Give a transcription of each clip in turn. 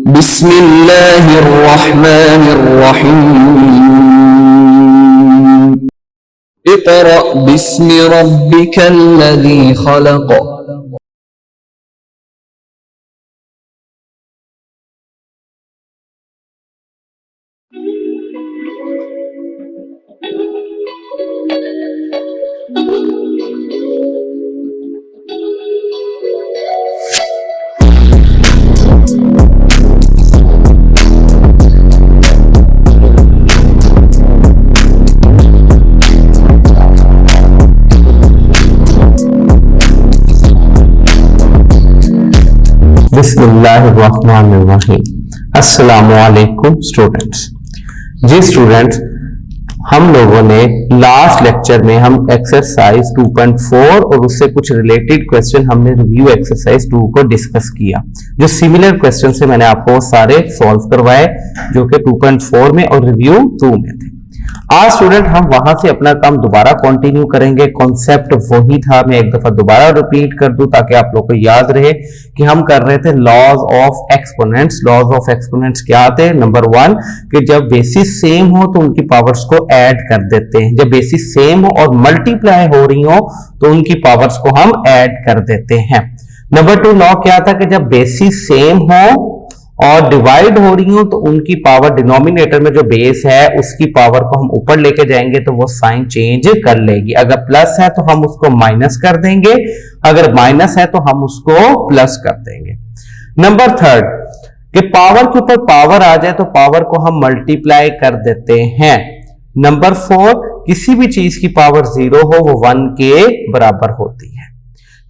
बिस्मिल्लाहिर्रहमानिर्रहीम। इक़रा बिस्मि रब्बिकल्लज़ी खलक़। बिस्मिल्लाहिर्रहमानिर्रहीम। अस्सलामुअलैकुम स्टूडेंट्स। जी स्टूडेंट्स, हम लोगों ने लास्ट लेक्चर में हम एक्सरसाइज 2.4 और उससे कुछ रिलेटेड क्वेश्चन हमने रिव्यू एक्सरसाइज 2 को डिस्कस किया। जो सिमिलर क्वेश्चन से मैंने आपको सारे सॉल्व करवाए जो कि 2.4 में और रिव्यू 2 में थे। आज स्टूडेंट हम वहां से अपना काम दोबारा कंटिन्यू करेंगे। कॉन्सेप्ट वही था, मैं एक दफा दोबारा रिपीट कर दूं ताकि आप लोग को याद रहे कि हम कर रहे थे laws of exponents. Laws of exponents क्या थे? नंबर 1 कि जब बेसिस सेम हो तो उनकी पावर्स को ऐड कर देते हैं, जब बेसिस सेम हो और मल्टीप्लाई हो रही हो तो उनकी पावर्स को हम ऐड कर देते हैं। नंबर 2 लॉ क्या था कि जब बेसिस सेम हो और डिवाइड हो रही हो तो उनकी पावर डिनोमिनेटर में जो बेस है उसकी पावर को हम ऊपर लेके जाएंगे तो वो साइन चेंज कर लेगी। अगर प्लस है तो हम उसको माइनस कर देंगे, अगर माइनस है तो हम उसको प्लस कर देंगे। नंबर 3 कि पावर के ऊपर पावर आ जाए तो पावर को हम मल्टीप्लाई कर देते हैं। नंबर 4 किसी भी चीज की पावर 0 हो वो 1 के बराबर होती है।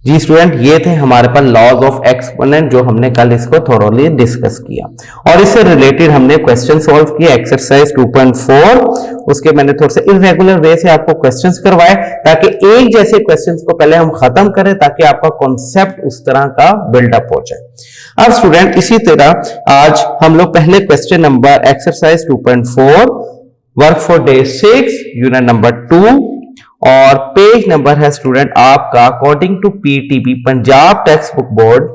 जी स्टूडेंट, ये थे हमारे पास लॉज ऑफ एक्सपोनेंट जो हमने कल इसको थोरोली डिस्कस किया और इससे रिलेटेड हमने क्वेश्चन सॉल्व किया एक्सरसाइज 2.4। उसके मैंने थोड़े से इरेगुलर वे से आपको क्वेश्चंस करवाए ताकि एक जैसे क्वेश्चंस को पहले हम खत्म करें ताकि आपका कॉन्सेप्ट उस तरह का बिल्डअप हो जाए। अब स्टूडेंट इसी तरह आज हम लोग पहले question number exercise 2.4 work for day 6 unit number 2 और पेज नंबर है स्टूडेंट आपका according to PTB Punjab text book board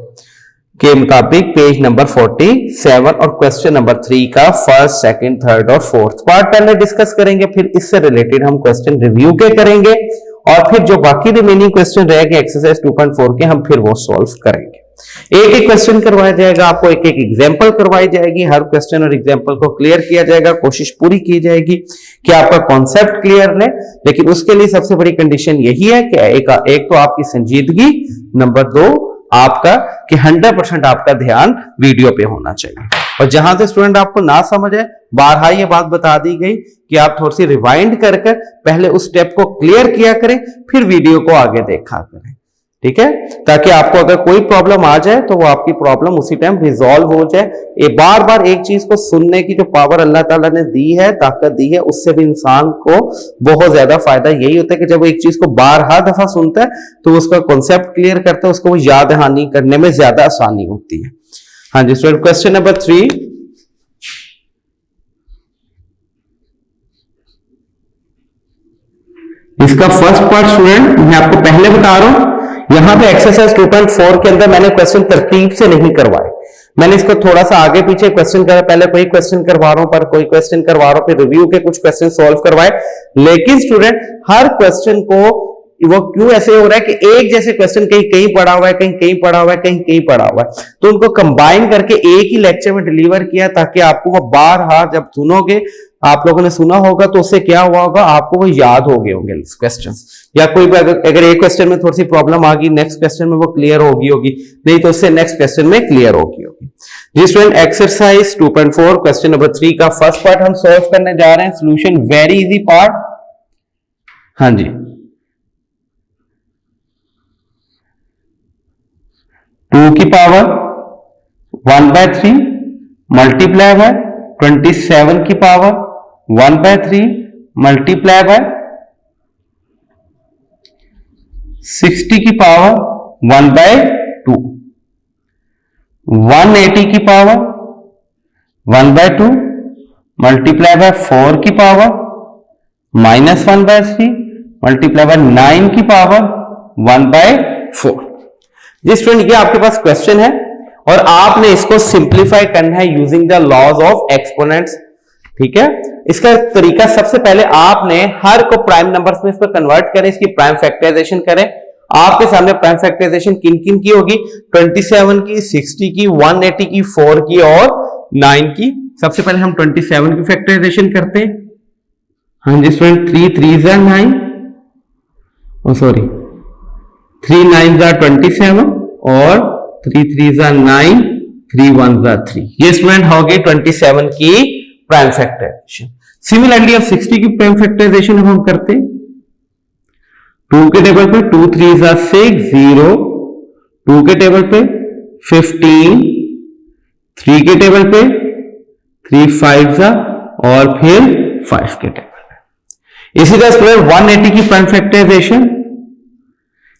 के मुताबिक पेज नंबर 47 और क्वेश्चन नंबर 3 का फर्स्ट, सेकंड, थर्ड और फोर्थ पार्ट पहले डिस्कस करेंगे, फिर इससे रिलेटेड हम क्वेश्चन रिव्यू के करेंगे और फिर जो बाकी रिमेनिंग क्वेश्चन रहेंगे एक्सरसाइज 2.4 के हम फिर वो सॉल्व करेंगे। एक एक क्वेश्चन करवाया जाएगा, आपको एक एक एग्जांपल करवाई जाएगी, हर क्वेश्चन और एग्जांपल को क्लियर किया जाएगा, कोशिश पूरी की जाएगी कि आपका कॉन्सेप्ट क्लियर रहे। लेकिन उसके लिए सबसे बड़ी कंडीशन यही है कि एक तो आपकी संजीदगी, नंबर 2 आपका कि 100% आपका ध्यान वीडियो पे होना चाहिए। और जहां से स्टूडेंट आपको ना समझ है, बारहा ये बात बता दी गई कि आप थोड़ी सी रिवाइंड कर पहले उस स्टेप को क्लियर किया करें, फिर वीडियो को आगे देखा करें, ठीक है, ताकि आपको अगर कोई प्रॉब्लम आ जाए तो वो आपकी प्रॉब्लम उसी टाइम रिजॉल्व हो जाए। ये बार बार एक चीज को सुनने की जो पावर अल्लाह ताला ने दी है, ताकत दी है, उससे भी इंसान को बहुत ज्यादा फायदा यही होता है कि जब वो एक चीज को बारहा दफा सुनता है तो उसका कॉन्सेप्ट क्लियर करता है, उसको वो याद दहानी करने में ज्यादा आसानी होती है। हाँ जी स्टूडेंट, क्वेश्चन नंबर 3 इसका फर्स्ट पार्ट स्टूडेंट मैं आपको पहले बता रहा हूं, यहां पे एक्सरसाइज 2.4 के अंदर मैंने क्वेश्चन तरतीब से नहीं करवाए, मैंने इसको थोड़ा सा आगे पीछे क्वेश्चन करा, पहले कोई क्वेश्चन करवा रहा हूं पर कोई क्वेश्चन करवा रहा हूं, फिर रिव्यू के कुछ क्वेश्चन सॉल्व करवाए। लेकिन स्टूडेंट हर क्वेश्चन को वो क्यों ऐसे हो रहा है कि एक जैसे क्वेश्चन कहीं कहीं पढ़ा हुआ है, कहीं कहीं पढ़ा हुआ है, कहीं कहीं पढ़ा हुआ है, तो उनको कंबाइन करके एक ही लेक्चर में डिलीवर किया ताकि आपको वो बार जब सुनोगे, आप लोगों ने सुना होगा तो उससे क्या हुआ होगा, आपको वो याद हो गए होंगे क्वेश्चंस, या कोई अगर एक क्वेश्चन में थोड़ी सी प्रॉब्लम आ गई, नेक्स्ट क्वेश्चन में वो क्लियर होगी नहीं तो उससे नेक्स्ट क्वेश्चन में क्लियर होगी। जी स्टूडेंट, एक्सरसाइज 2.4 क्वेश्चन नंबर 3 का फर्स्ट पार्ट हम सॉल्व करने जा रहे हैं। Solution very easy part. हाँ जी, 2 की पावर 1/3 मल्टीप्लाई बाय 27 की पावर 1/3 मल्टीप्लाई बाय 60 की पावर 1/2 180 की पावर 1/2 मल्टीप्लाई बाय 4 की पावर -1/3 मल्टीप्लाई बाय 9 की पावर 1/4। जी स्टूडेंट, ये आपके पास क्वेश्चन है और आपने इसको सिंप्लीफाई करना है using the laws of exponents. ठीक है, इसका तरीका सबसे पहले आपने हर को प्राइम नंबर्स में इसको कन्वर्ट करें, इसकी प्राइम फैक्टराइजेशन करें। आपके सामने प्राइम फैक्टराइजेशन किन किन की होगी, 27 की, 60 की, 180 की, 4 की और 9 की। सबसे पहले हम 27 की फैक्टराइजेशन करते हैं। हाँ जी स्टूडेंट, 3 3 are 9, सॉरी 3 9 are 27 और 3 3 are 9, 3 1 are 3। ये स्टूडेंट होगी 27 की प्राइम फैक्टराइजेशन। सिमिलरली अब 60 की प्राइम फैक्टराइजेशन हम करते हैं। 2 के टेबल पे 2 3 are 6 0, 2 के टेबल पे 15, 3 के टेबल पे 3 5 are और फिर 5 के टेबल पे। इसी तरह स्टूडेंट 180 की प्राइम फैक्टराइजेशन।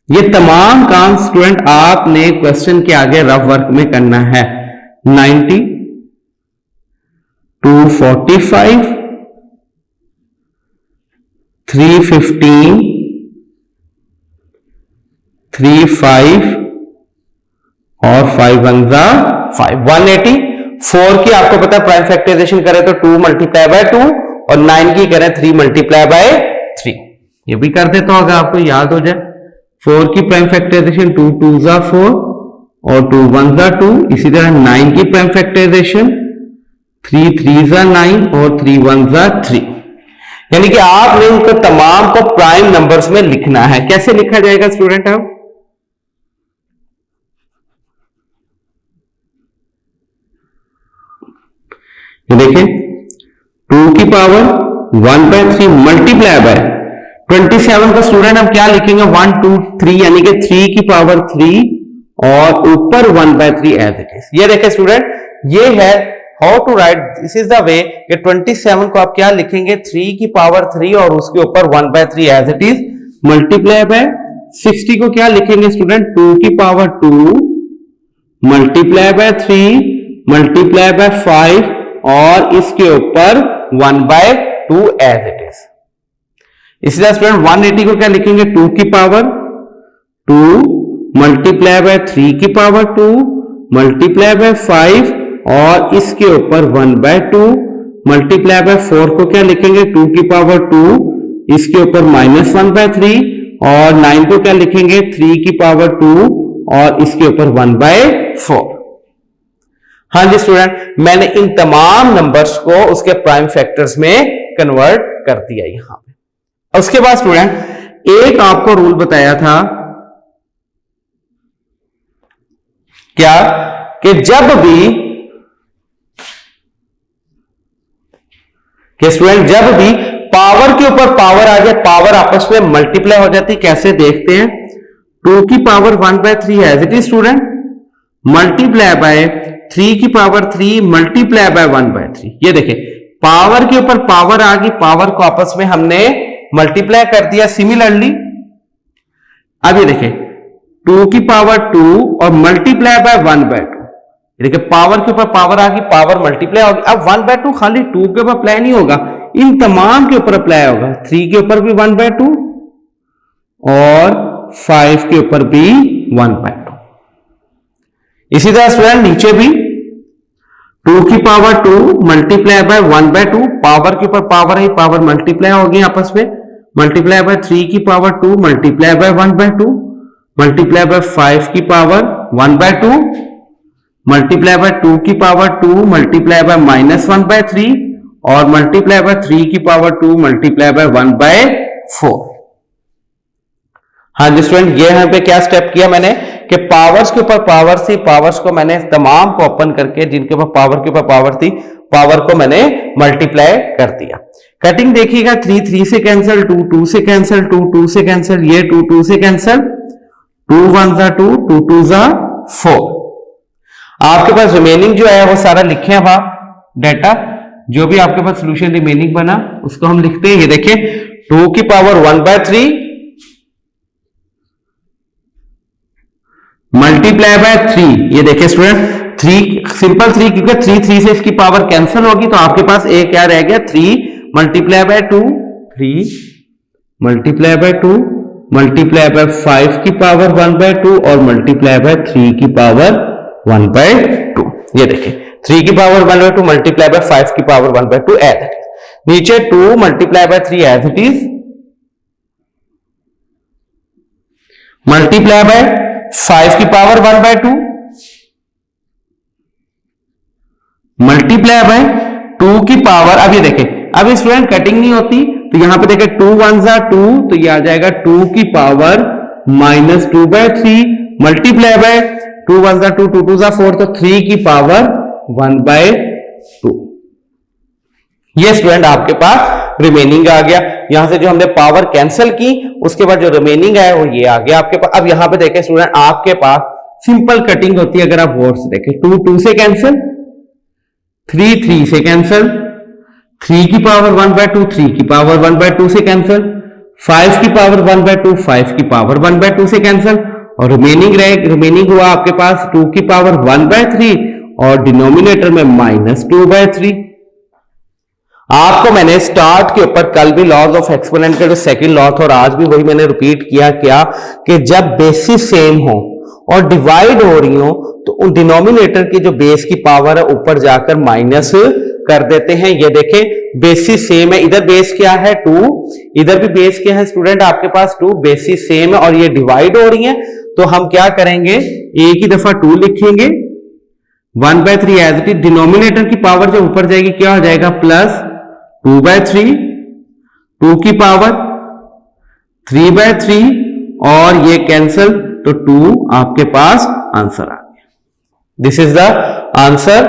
ये तमाम काम स्टूडेंट आपने क्वेश्चन के आगे रफ वर्क में करना है। 90, 245, 315, 3 5 और 5 1 5। 180, 4 की आपको पता है प्राइम फैक्टराइजेशन करें तो 2 मल्टीप्लाई बाय 2 और 9 की करें 3 मल्टीप्लाई बाय 3। ये भी कर देता हूं अगर आपको याद हो जाए। 4 की प्राइम फैक्टराइजेशन 2 2 4 और 2 1 2। इसी तरह 9 की प्राइम फैक्टराइजेशन 3 3 9 और 3 1 3। यानी कि आपने उनको तमाम को प्राइम नंबर्स में लिखना है। कैसे लिखा जाएगा स्टूडेंट? अब देखिए 2 की पावर 1/3 मल्टीप्लाई बाय 27 का स्टूडेंट हम क्या लिखेंगे, 1 2 3 यानी कि 3 की पावर 3 और ऊपर 1/3 एज इट इज। ये देखें स्टूडेंट, ये है how to write, this is the way कि 27 को आप क्या लिखेंगे, 3 की पावर 3 और उसके ऊपर 1/3 as it is multiply by 60 को क्या लिखेंगे स्टूडेंट, 2 की power 2 multiply by 3 multiply by 5 और इसके ऊपर 1/2 एज इट इज। इसी तरह स्टूडेंट 180 को क्या लिखेंगे, 2 की पावर 2 मल्टीप्लाई बाय 3 की पावर 2 मल्टीप्लाई बाय 5 और इसके ऊपर 1/2 मल्टीप्लाई बाय 4 को क्या लिखेंगे, 2 की पावर 2 इसके ऊपर -1/3 और 9 को क्या लिखेंगे, 3 की पावर 2 और इसके ऊपर 1/4। हाँ जी स्टूडेंट, मैंने इन तमाम नंबर्स को उसके प्राइम फैक्टर्स में कन्वर्ट कर दिया यहां पे। उसके बाद स्टूडेंट एक आपको रूल बताया था क्या, कि जब भी पावर के ऊपर पावर आ जाए, पावर आपस में मल्टीप्लाई हो जाती, कैसे देखते हैं, 2 की power 1/3 as it is student multiply by 3 की पावर 3 मल्टीप्लाई बाय 1/3। ये देखें पावर के ऊपर पावर आ गई, पावर को आपस में हमने मल्टीप्लाई कर दिया। सिमिलरली अब ये देखें 2 की पावर 2 और मल्टीप्लाई बाय 1/2। देखिए पावर के ऊपर पावर आ गई, पावर मल्टीप्लाई होगी। अब 1/2 खाली 2 के ऊपर अप्लाई नहीं होगा, इन तमाम के ऊपर अप्लाई होगा। 3 के ऊपर भी 1/2 और 5 के ऊपर भी 1/2। इसी तरह स्टूडेंट नीचे भी 2 की पावर 2 मल्टीप्लाई बाय 1/2, पावर के ऊपर पावर है, पावर मल्टीप्लाई होगी आपस में, मल्टीप्लाई बाय 3 की power 2 multiply bye 1/2 multiply by 5 की पावर 1/2 मल्टीप्लाई बाय 2 की पावर 2 मल्टीप्लाई बाय -1/3 और मल्टीप्लाई बाय 3 की पावर 2 मल्टीप्लाई बाय 1/4। हाँ जी स्टूडेंट, ये यहां पे क्या स्टेप किया मैंने कि पावर्स के ऊपर पावर थी, पावर्स को मैंने तमाम को ओपन करके जिनके ऊपर पावर थी, पावर को मैंने मल्टीप्लाई कर दिया। कटिंग देखिएगा, 3 3 से कैंसिल, 2 2 से कैंसिल, 2 2 से कैंसिल, ये 2 2 से कैंसिल, 2 1 2 2 2 4। आपके पास रिमेनिंग जो है वो सारा लिखे हैं डेटा, जो भी आपके पास सोल्यूशन रिमेनिंग बना उसको हम लिखते हैं। ये देखिए 2 की पावर 1/3 मल्टीप्लाई बाय 3। ये देखिए स्टूडेंट 3 सिंपल 3, क्योंकि 3 3 से इसकी पावर कैंसिल होगी तो आपके पास एक क्या रह गया, 3 multiply by 2 3 multiply by 2 multiply by 5 की पावर 1/2 और मल्टीप्लाई बाय 3 की पावर 1/2। ये देखिए 3 की पावर 1/2 मल्टीप्लाई बाय 5 की पावर 1/2 एज इट इज। नीचे 2 multiply by 3 as it is, multiply by 5 की पावर 1/2 मल्टीप्लाई बाय 2 की पावर, अब ये देखें अब स्टूडेंट कटिंग नहीं होती तो यहां पे देखें 2 1 2 तो ये आ जाएगा 2 की पावर -2/3 मल्टीप्लाई बाय 2 1 2 2 2 4 तो 3 की पावर 1/2। ये स्टूडेंट आपके पास रिमेनिंग आ गया। यहां से जो हमने पावर कैंसिल की उसके बाद जो रिमेनिंग है वो ये आ गया आपके पास। अब यहां पे देखें स्टूडेंट आपके पास सिंपल कटिंग होती है। अगर आप वर्ड से देखें 2 2 से कैंसिल, 3 3 से कैंसिल, 3 की पावर 1/2 3 की पावर 1/2 से कैंसिल, 5 की पावर 1/2 5 की पावर 1/2 से कैंसिल और रिमेनिंग हुआ आपके पास 2 की पावर 1/3 और डिनोमिनेटर में -2/3। आपको मैंने स्टार्ट के ऊपर कल भी लॉज ऑफ एक्सपोनेंट का जो सेकंड लॉ था और आज भी वही मैंने रिपीट किया क्या कि जब बेसिस सेम हो और डिवाइड हो रही हो तो उन डिनोमिनेटर की जो बेस की पावर है ऊपर जाकर माइनस कर देते हैं। ये देखें बेसिस सेम है, इधर बेस क्या है 2, इधर भी बेस क्या है स्टूडेंट आपके पास 2, बेसिस सेम है और ये डिवाइड हो रही है तो हम क्या करेंगे एक ही दफा 2 लिखेंगे 1/3 एज इट इज। डिनोमिनेटर की पावर जो ऊपर जाएगी क्या हो जाएगा +2/3, 2 की पावर 3/3 और ये कैंसिल तो 2 आपके पास आंसर आ गया। This is the answer.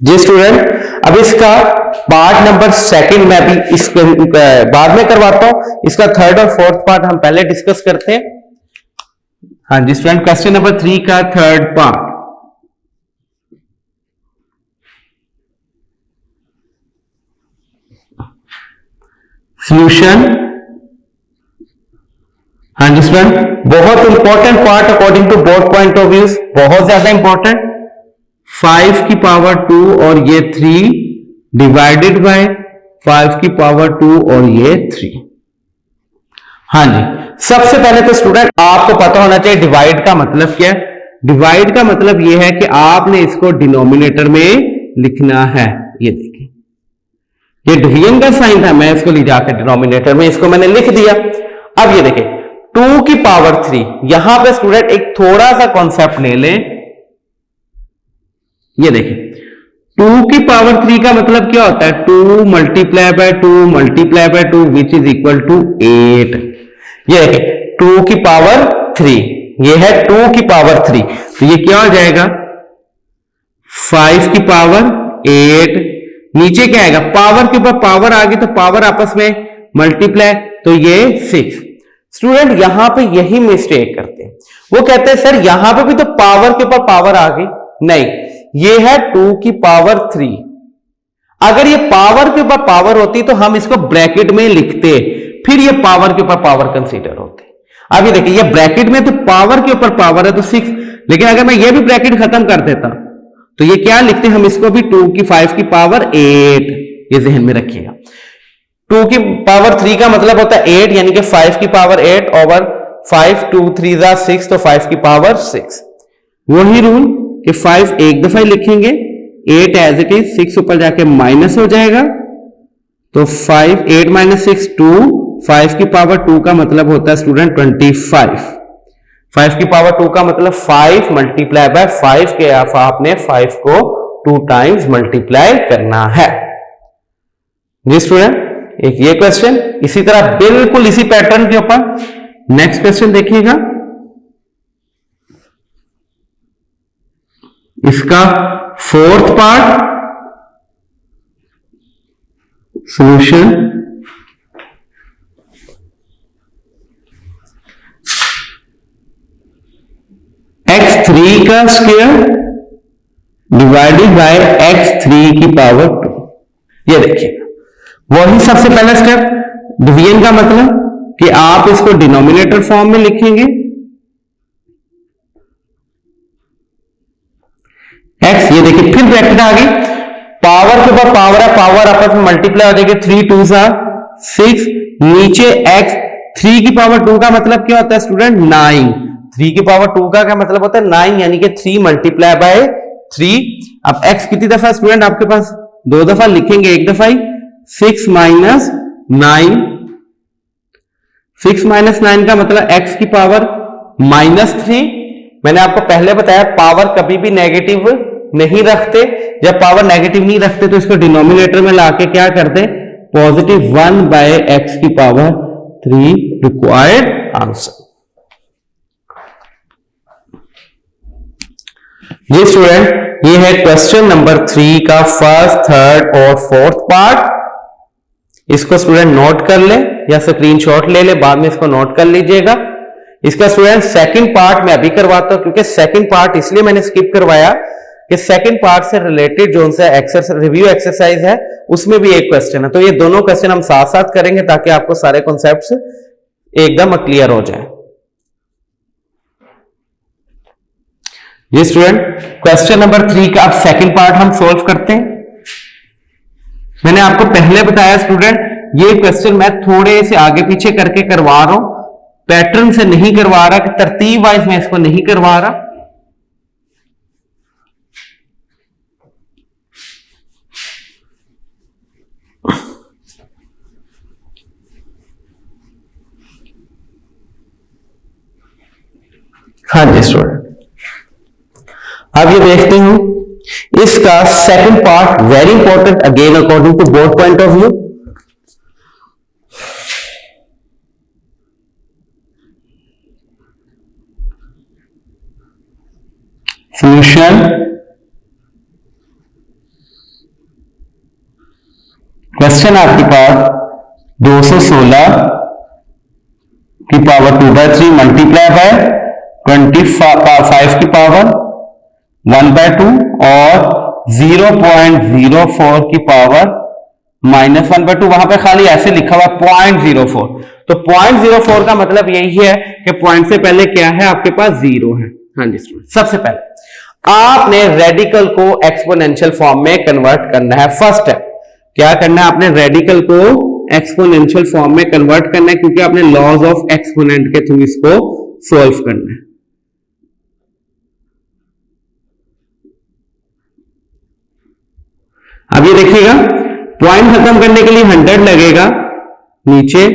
जी स्टूडेंट अब इसका पार्ट नंबर सेकंड मैं भी इसके बाद में करवाता हूं। इसका थर्ड और फोर्थ पार्ट हम पहले डिस्कस करते हैं। हाँ जी स्टूडेंट क्वेश्चन नंबर 3 का थर्ड पार्ट। सॉल्यूशन। हाँ जी स्टूडेंट बहुत important part according to both point of views, बहुत ज्यादा इंपॉर्टेंट। 5 की पावर 2 और ये 3 डिवाइडेड बाय 5 की पावर 2 और ये 3। हाँ जी सबसे पहले तो स्टूडेंट आपको पता होना चाहिए डिवाइड का मतलब क्या है। डिवाइड का मतलब यह है कि आपने इसको डिनोमिनेटर में लिखना है। ये देखिए ये डिवीजन का साइन था, मैं इसको ले जाकर डिनोमिनेटर में इसको मैंने लिख दिया। अब ये देखिए 2 की पावर 3, यहां पे स्टूडेंट एक थोड़ा सा कॉन्सेप्ट ले लें। ये देखिए 2 की पावर 3 का मतलब क्या होता है 2 multiply by 2 multiply by 2 which is equal to 8। ये देखिए 2 की पावर 3, ये है 2 की पावर 3 तो ये क्या हो जाएगा 5 की पावर 8। नीचे क्या आएगा पावर के ऊपर पावर आ गई तो पावर आपस में मल्टीप्लाई तो ये 6। स्टूडेंट यहां पे यही मिस्टेक करते हैं, वो कहते हैं सर यहां पे भी तो पावर के ऊपर पावर आ गई। नहीं, ये है 2 की पावर 3। अगर ये पावर के ऊपर पावर होती तो हम इसको ब्रैकेट में लिखते, फिर ये पावर के ऊपर पावर कंसीडर होते। अभी देखिए ये ब्रैकेट में तो पावर के ऊपर पावर है तो 6, लेकिन अगर मैं ये भी ब्रैकेट खत्म कर देता तो ये क्या लिखते हम इसको भी 2 की 5 की पावर 8। ये जहन में रखिएगा 2 की पावर 3 का मतलब होता है 8 यानी कि 5 की पावर 8 ओवर 5 2 3 6 तो 5 की पावर 6। वही रूल कि 5 एक दफा ही लिखेंगे, 8 एज इट इज, 6 ऊपर जाके माइनस हो जाएगा तो 5 8 माइनस 6 2, 5 की पावर 2 का मतलब होता है स्टूडेंट 25। 5 की पावर 2 का मतलब 5 मल्टीप्लाई बाय 5 के आपने 5 को 2 टाइम्स मल्टीप्लाई करना है। जी स्टूडेंट एक ये क्वेश्चन, इसी तरह बिल्कुल इसी पैटर्न के ऊपर नेक्स्ट क्वेश्चन देखिएगा। इसका फोर्थ पार्ट सॉल्यूशन। x3 का स्क्वायर डिवाइडेड बाय x3 की पावर 2। ये देखिए वही सबसे पहला स्टेप डिवीजन का मतलब कि आप इसको डिनोमिनेटर फॉर्म में लिखेंगे x। ये देखिए फिर ब्रैकेट आ गई, पावर के ऊपर पावर है, पावर आपस में मल्टीप्लाई हो जाएगी 3 2 6, नीचे x 3 की पावर 2 का मतलब क्या होता है स्टूडेंट? 9। 3 की पावर 2 का क्या मतलब होता है? 9, यानी कि 3 मल्टीप्लाई बाय 3। अब x कितनी दफा स्टूडेंट आपके पास? 2 दफा लिखेंगे, एक दफा ही। 6 माइनस 9, 6 माइनस 9 का मतलब x की पावर -3। मैंने आपको पहले बताया पावर कभी भी नेगेटिव नहीं रखते। जब पावर नेगेटिव नहीं रखते तो इसको डिनोमिनेटर में लाके क्या करते? पॉजिटिव 1 बाय एक्स की पावर 3 रिक्वायर्ड आंसर। ये स्टूडेंट, ये है क्वेश्चन नंबर 3 का फर्स्ट, थर्ड और फोर्थ पार्ट। इसको स्टूडेंट नोट कर ले या स्क्रीनशॉट ले ले, बाद में इसको नोट कर लीजिएगा। इसका स्टूडेंट सेकंड पार्ट मैं अभी करवाता हूं, क्योंकि सेकंड पार्ट इसलिए मैंने स्किप करवाया कि सेकंड पार्ट से रिलेटेड जो उनसे एक्सरसाइज, रिव्यू एक्सरसाइज है, उसमें भी एक क्वेश्चन है। तो ये दोनों क्वेश्चन हम साथ साथ करेंगे ताकि आपको सारे कॉन्सेप्ट्स एकदम क्लियर हो जाए। ये स्टूडेंट, क्वेश्चन नंबर 3 का अब सेकंड पार्ट हम सोल्व करते हैं। मैंने आपको पहले बताया स्टूडेंट, ये क्वेश्चन मैं थोड़े से आगे पीछे करके करवा रहा हूं, पैटर्न से नहीं करवा रहा, कि तरतीब वाइज मैं इसको नहीं करवा रहा। हाँ जी स्टूडेंट, अब ये देखते हैं इसका second part, very important again according to both point of view. Solution, question आपके पास 216 की पावर 2/3 मल्टीप्लाई बाय 25 की पावर 1/2 और 0.04 की पावर -1/2। वहां पे खाली ऐसे लिखा हुआ 0.04, तो 0.04 का मतलब यही है कि पॉइंट से पहले क्या है आपके पास? 0 है। हाँ जी स्टूडेंट, सबसे पहले आपने रेडिकल को एक्सपोनेंशियल फॉर्म में कन्वर्ट करना है। फर्स्ट स्टेप क्या करना है? आपने रेडिकल को एक्सपोनेंशियल फॉर्म में कन्वर्ट करना है, क्योंकि आपने लॉज ऑफ एक्सपोनेंट के थ्रू इसको सॉल्व करना है। अब ये देखिएगा, पॉइंट खत्म करने के लिए 100 लगेगा, नीचे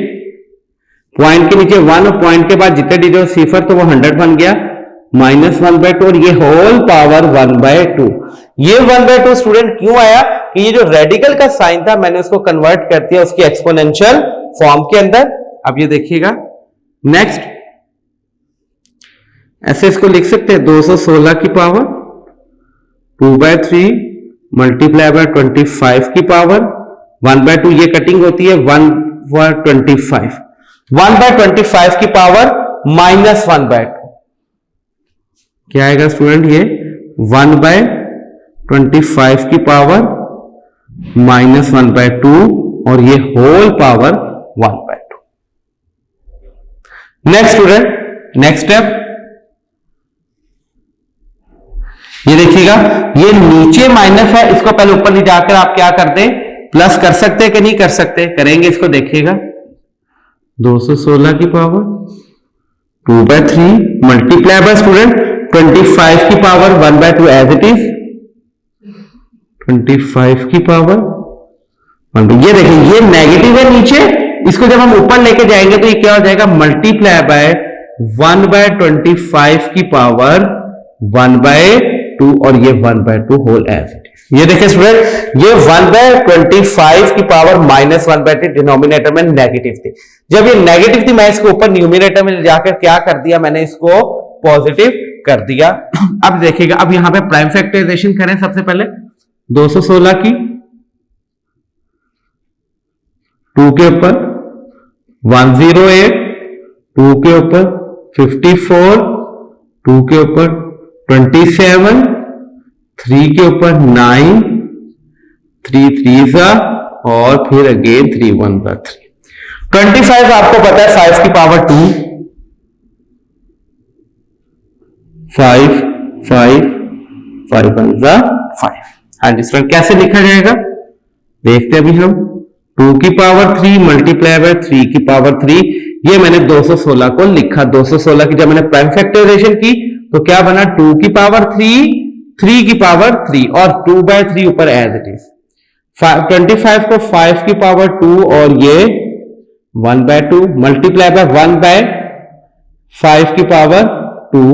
पॉइंट के नीचे 1 और पॉइंट के बाद जितने डिजिट सिफर, तो वो 100 बन गया, -1/2 और ये होल पावर 1/2। ये 1/2 स्टूडेंट क्यों आया? कि ये जो रेडिकल का साइन था मैंने उसको कन्वर्ट कर दिया उसकी एक्सपोनेंशियल फॉर्म के अंदर। अब ये देखिएगा, नेक्स्ट ऐसे इसको लिख सकते हैं, 216 की पावर 2/3 मल्टीप्लाई बाय 25 की पावर 1/2। ये कटिंग होती है 1/25, 1/25 की पावर -1/2 क्या आएगा स्टूडेंट? ये 1/25 की पावर -1/2 और ये whole power 1/2। Next student, next step ये देखिएगा, ये नीचे माइनस है, इसको पहले ऊपर ले जाकर आप क्या करते हैं? प्लस कर सकते हैं कि नहीं कर सकते? करेंगे। इसको देखिएगा, 216 की पावर 2/3 मल्टीप्लाई बाय स्टूडेंट 25 की पावर 1/2 एज इट इज, 25 की पावर 1/2। ये देखिए, ये नेगेटिव है नीचे, इसको जब हम ऊपर लेके जाएंगे तो ये क्या हो जाएगा? मल्टीप्लाई बाय 1/25 की पावर 1/2 और ये 1/2 होल एज इट इज। ये देखिए स्टूडेंट, ये 1/25 की पावर -1/2 डिनोमिनेटर में नेगेटिव थी। जब ये नेगेटिव थी, मैं इसको ऊपर न्यूमिनेटर में जाकर क्या कर दिया? मैंने इसको पॉजिटिव कर दिया। अब देखिएगा, अब यहां पे प्राइम फैक्टराइजेशन करें। सबसे पहले 216 की 2 के ऊपर 108, 2 के ऊपर 54, 2 के ऊपर 27, 3 के ऊपर 9, 3 3 और फिर अगेन 3 1 3। 25 आपको पता है 5 की पावर 2, 5 5 5 1 5। हाँ जी स्टूडेंट, कैसे लिखा जाएगा देखते हैं अभी हम। 2 की पावर 3 मल्टीप्लाई बाय 3 की पावर 3, ये मैंने 216 को लिखा, 216 की जब मैंने प्राइम फैक्टराइजेशन की तो क्या बना 2 की पावर 3, 3 की पावर 3 और 2/3 ऊपर एज इट इज। 25 को 5 की पावर 2 और ये 1/2 मल्टीप्लाई बाय 1/5 की पावर 2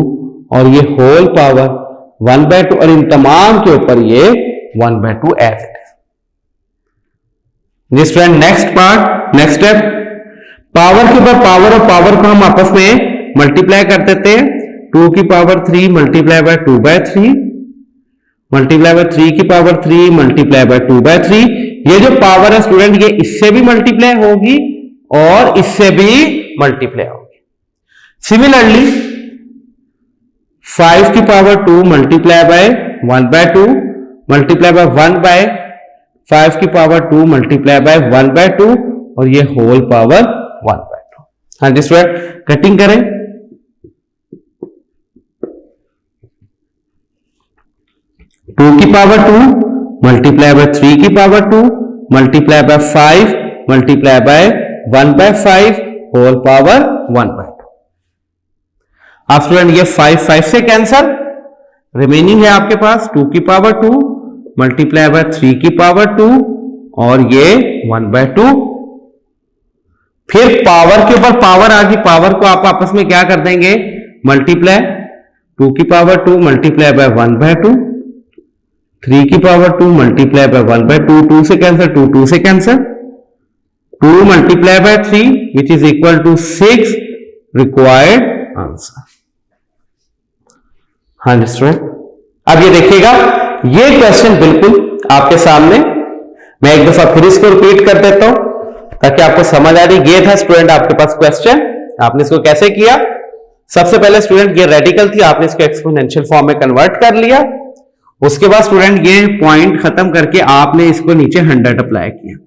और ये होल पावर 1/2 और इन तमाम के ऊपर ये 1/2 as it is. Student next part, next step, power के ऊपर पावर और पावर को हम आपस में मल्टीप्लाई कर देते हैं। 2 की power 3 multiply bye 2/3 multiply by 3 की पावर 3 मल्टीप्लाई बाय 2/3। ये जो पावर है स्टूडेंट ये इससे भी मल्टीप्लाई होगी और इससे भी मल्टीप्लाई होगी। सिमिलरली 5 की power 2 multiply bye 1/2 multiply by 1/5 की पावर 2 मल्टीप्लाई बाय 1/2 और ये होल पावर 1/2। हाँ जी स्टूडेंट, कटिंग करें। 2 की पावर 2 मल्टीप्लाई बाय 3 की power 2 multiply by 5 multiply by 1/5 whole power 1/2। आप स्टूडेंट ये 5 से कैंसल, रिमेनिंग है आपके पास 2 की पावर 2 मल्टीप्लाई बाय 3 की पावर 2 और ये 1/2। फिर पावर के ऊपर पावर आ गई, पावर को आप आपस में क्या कर देंगे मल्टीप्लाई। 2 की पावर 2 मल्टीप्लाई बाय 1/2 3 की पावर 2 मल्टीप्लाई बाय 1/2 2 से कैंसिल 2 से cancel 2 multiply by 3 which is equal to 6 required answer. हाँ जी स्टूडेंट, अब ये देखिएगा ये क्वेश्चन बिल्कुल आपके सामने, मैं एक दफा फिर इसको रिपीट कर देता हूं ताकि आपको समझ आ रही। ये था स्टूडेंट आपके पास क्वेश्चन, आपने इसको कैसे किया। सबसे पहले स्टूडेंट ये रेडिकल थी, आपने इसको एक्सपोनेंशियल फॉर्म में कन्वर्ट कर लिया। उसके बाद स्टूडेंट ये पॉइंट खत्म करके आपने इसको नीचे 100 अप्लाई किया,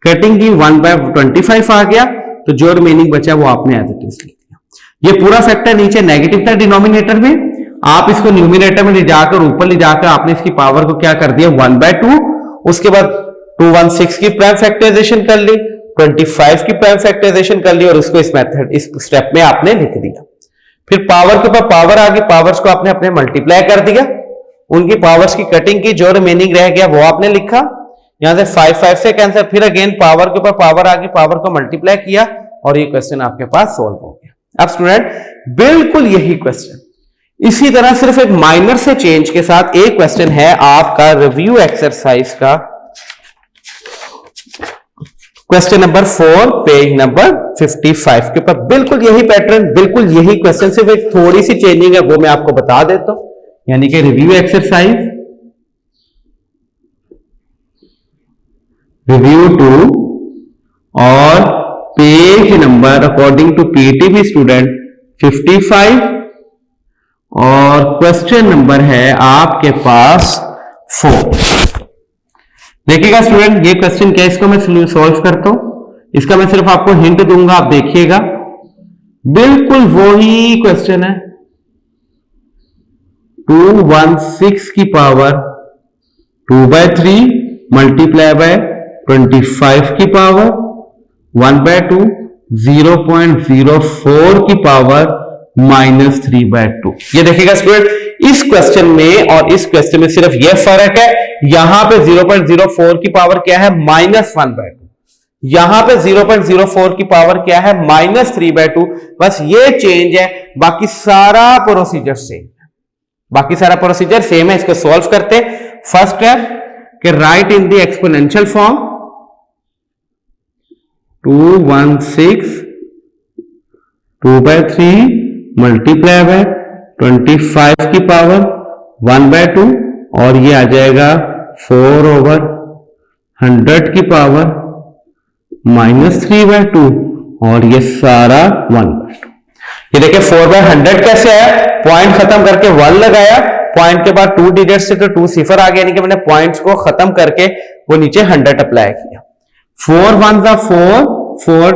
कटिंग की 1/25 आ गया, तो जो रिमेनिंग बचा वो आपने एज इट इज लिख दिया। ये पूरा फैक्टर नीचे नेगेटिव था डिनोमिनेटर में, आप इसको न्यूमिनेटर में ले जाकर ऊपर ले जाकर आपने इसकी पावर को क्या कर दिया 1/2। उसके बाद 216 की प्राइम फैक्टराइजेशन कर ली, 25 की प्राइम फैक्टराइजेशन कर ली और उसको इस मेथड इस स्टेप में आपने लिख दिया। फिर पावर के ऊपर पावर आ गई, पावर्स को आपने अपने मल्टीप्लाई कर दिया, उनकी पावर्स की कटिंग की, जो रिमेनिंग रह गया वो आपने लिखा। यहां से 5 से कैंसिल, फिर अगेन पावर के ऊपर पावर आ गई, पावर को मल्टीप्लाई किया और ये क्वेश्चन आपके पास सॉल्व हो गया। अब स्टूडेंट बिल्कुल यही क्वेश्चन इसी तरह सिर्फ एक माइनर से चेंज के साथ एक क्वेश्चन है आपका रिव्यू एक्सरसाइज का, क्वेश्चन नंबर 4 पेज नंबर 55 के ऊपर। बिल्कुल यही पैटर्न, बिल्कुल यही क्वेश्चन, सिर्फ एक थोड़ी सी चेंजिंग है वो मैं आपको बता देता हूं। यानी कि रिव्यू एक्सरसाइज, रिव्यू 2 और page number according to PTB student 55 और क्वेश्चन नंबर है आपके पास 4। देखिएगा स्टूडेंट ये क्वेश्चन क्या, इसको मैं सॉल्व करता हूं, इसका मैं सिर्फ आपको हिंट दूंगा, आप देखिएगा बिल्कुल वही क्वेश्चन है। 216 की पावर 2/3 मल्टीप्लाई बाय 25 की पावर 1/2 0.04 की पावर -3/2। ये देखिएगा स्टूडेंट इस क्वेश्चन में और इस क्वेश्चन में सिर्फ यह फर्क है, यहां पे 0.04 की पावर क्या है -1/2, यहां पे 0.04 की पावर क्या है -3/2। बस ये चेंज है, बाकी सारा प्रोसीजर सेम है, बाकी सारा प्रोसीजर सेम है। इसको सॉल्व करते हैं। फर्स्ट है कि right in the exponential form 216 2/3 multiply by 25 की पावर 1/2 और ये आ जाएगा 4/100 की पावर -3/2 और ये सारा 1/2। ये देखिए 4/100 कैसे है, पॉइंट खत्म करके 1 लगाया, पॉइंट के बाद 2 डिजिट से तो 2 सिफर आ गया, यानी कि मैंने पॉइंट्स को खत्म करके वो नीचे 100 अप्लाई किया। 4 1 जा 4 4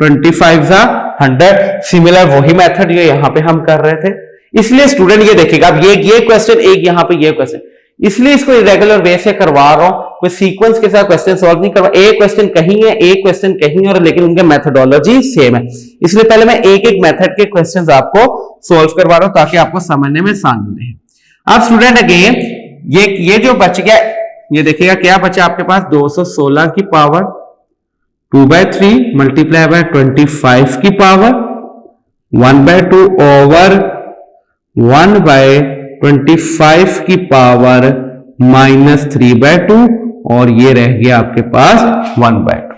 25 जा 100। सिमिलर वही मेथड जो यहां पे हम कर रहे थे। इसलिए स्टूडेंट ये देखिएगा, अब ये क्वेश्चन एक यहां पे ये क्वेश्चन, इसलिए इसको इरेगुलर वे से करवा रहा हूं कोई सीक्वेंस के साथ क्वेश्चन सॉल्व नहीं करवा, एक क्वेश्चन कहीं है एक क्वेश्चन कहीं है, और लेकिन उनके मेथोडोलॉजी सेम है। इसलिए पहले मैं एक एक मेथड के क्वेश्चंस आपको सॉल्व करवा रहा हूं ताकि आपको समझने में आसानी रहे। अब स्टूडेंट अगेन ये जो बच गया, ये देखिएगा क्या बचा आपके पास, 216 की पावर 2/3 मल्टीप्लाई बाय 25 की पावर 1/2 ओवर 1/25 की पावर -3/2, और ये रह गया आपके पास 1/2।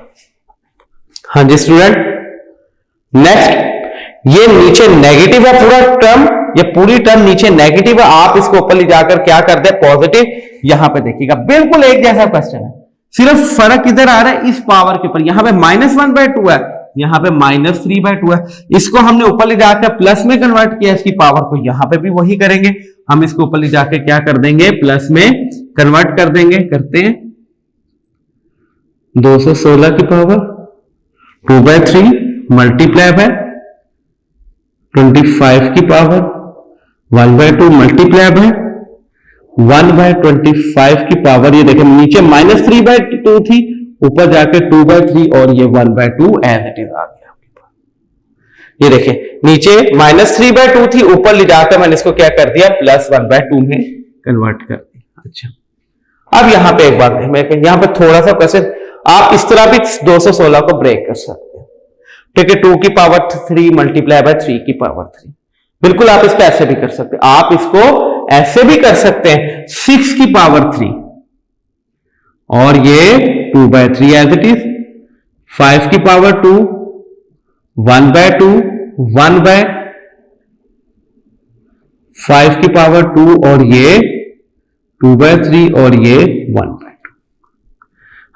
हाँ जी स्टूडेंट, नेक्स्ट ये नीचे नेगेटिव है पूरा टर्म, ये पूरी टर्म नीचे नेगेटिव है, आप इसको ऊपर ले जाकर क्या कर दे पॉजिटिव। यहां पे देखिएगा बिल्कुल एक जैसा क्वेश्चन है, सिर्फ फर्क किधर आ रहा है इस पावर के ऊपर, यहां पे -1/2 है, यहां पे -3/2 है। इसको हमने ऊपर ले जाकर प्लस में कन्वर्ट किया इसकी पावर को, यहां पे भी वही करेंगे, हम इसको ऊपर ले जाकर क्या कर देंगे प्लस में कन्वर्ट कर देंगे। करते हैं 216 की पावर 2/3 मल्टीप्लाई बाय 25 की पावर 1/2 मल्टीप्लाई बाय 1/25 की पावर, ये देखें नीचे -3/2 थी, ऊपर जाके 2/3 और ये 1/2 एज इट इज आ गया आपके पास। ये देखें नीचे -3/2 थी, ऊपर ले जाकर मैंने इसको क्या कर दिया +1/2 में कन्वर्ट कर दिया। अच्छा अब यहां पे एक बात है, मैं यहां पे थोड़ा सा क्वेश्चन, आप इस तरह भी 216 को ब्रेक कर सकते हैं, ठीक है, 2 की पावर 3 मल्टीप्लाई बाय 3 की पावर 3, बिल्कुल आप इसको ऐसे भी कर सकते हैं, आप इसको ऐसे भी कर सकते हैं 6 की पावर 3 और ये 2/3 एज इट इज, 5 की पावर 2 1/2 1/5 की पावर 2 और ये 2/3 और ये 1/2।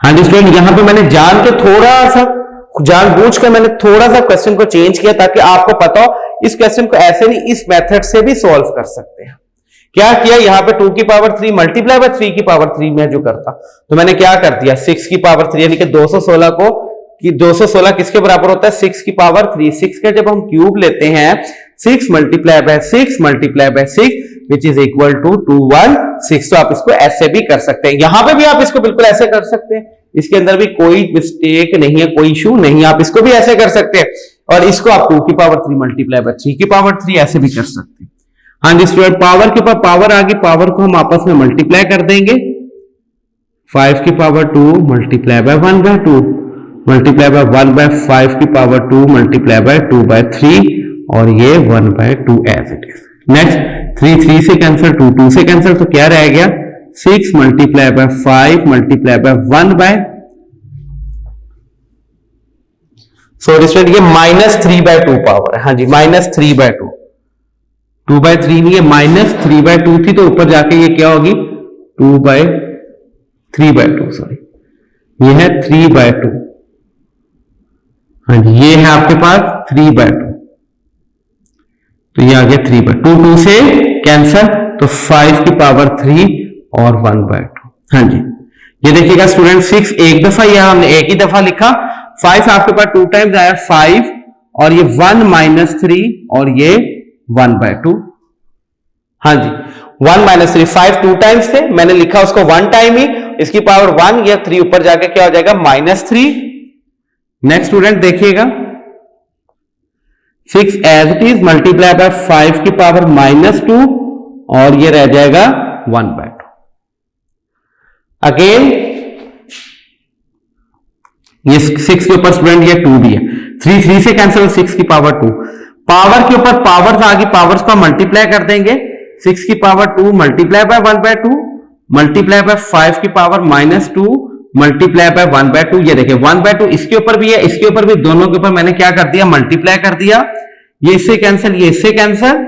हाँ जी स्टूडेंट, यहां पे मैंने जानबूझकर मैंने थोड़ा सा क्वेश्चन को चेंज किया ताकि आपको पता हो इस क्वेश्चन को ऐसे नहीं इस मेथड से भी सॉल्व कर सकते हैं। क्या किया, यहां पे 2 की पावर 3 मल्टीप्लाई बाय 3 की पावर 3 में जो करता, तो मैंने क्या कर दिया 6 की पावर 3, यानी कि 216 को, कि 216 किसके बराबर होता है 6 की पावर 3, 6 का जब हम क्यूब लेते हैं 6 multiply by 6 multiply by 6 which is equal to 216। तो आप इसको ऐसे भी कर सकते हैं, यहां पे भी आप इसको बिल्कुल ऐसे कर सकते हैं, इसके अंदर भी कोई मिस्टेक नहीं है, कोई इशू नहीं, आप इसको भी ऐसे कर सकते हैं, और इसको आप 2 की पावर 3 मल्टीप्लाई बाय 3 की पावर 3 ऐसे भी कर सकते हैं। हाँ जी स्टूडेंट, पावर के ऊपर पावर आ गई, पावर को हम आपस में मल्टीप्लाई कर देंगे, 5 की power 2 multiply bye 1/2 multiply by 1/5 की पावर 2 मल्टीप्लाई बाय 2/3 और ये 1/2 एज इट इज। नेक्स्ट 3 से कैंसिल, 2 से कैंसिल, तो क्या रह गया 6 multiply by 5 multiply bye 1/, sorry student ये -3/2 पावर है। हाँ जी -3/2, 2/3 नहीं है, -3/2 थी, तो ऊपर जाके ये क्या होगी 3/2, सॉरी ये है 3/2। हाँ जी ये है आपके पास 3/2, तो ये आ गया 3/2, 2 से कैंसर, तो 5 की पावर 3 और 1/2। हाँ जी ये देखिएगा स्टूडेंट 6 एक दफा, यह हमने एक ही दफा लिखा, 5 आपके पास 2 टाइम्स आया 5 और ये 1 -3 और ये 1/2। हाँ जी 1 -3, 5 2 टाइम्स थे, मैंने लिखा उसको 1 टाइम ही, इसकी पावर 1 या 3 ऊपर जाके क्या हो जाएगा -3। नेक्स्ट स्टूडेंट देखिएगा 6 as it is multiply by 5 की पावर -2 और ये रह जाएगा 1/2। अगेन ये 6 के ऊपर स्टूडेंट ये 2 भी है, 3 से कैंसिल, 6 की पावर 2, पावर के ऊपर पावर्स आ गई, पावर्स को मल्टीप्लाई कर देंगे, 6 की power 2 multiply bye 1/2 multiply by 5 की पावर -2 मल्टीप्लाई बाय 1/2। ये देखिए 1/2 इसके ऊपर भी है, इसके ऊपर भी, दोनों के ऊपर मैंने क्या कर दिया मल्टीप्लाई कर दिया, ये इससे कैंसिल, ये इससे cancel.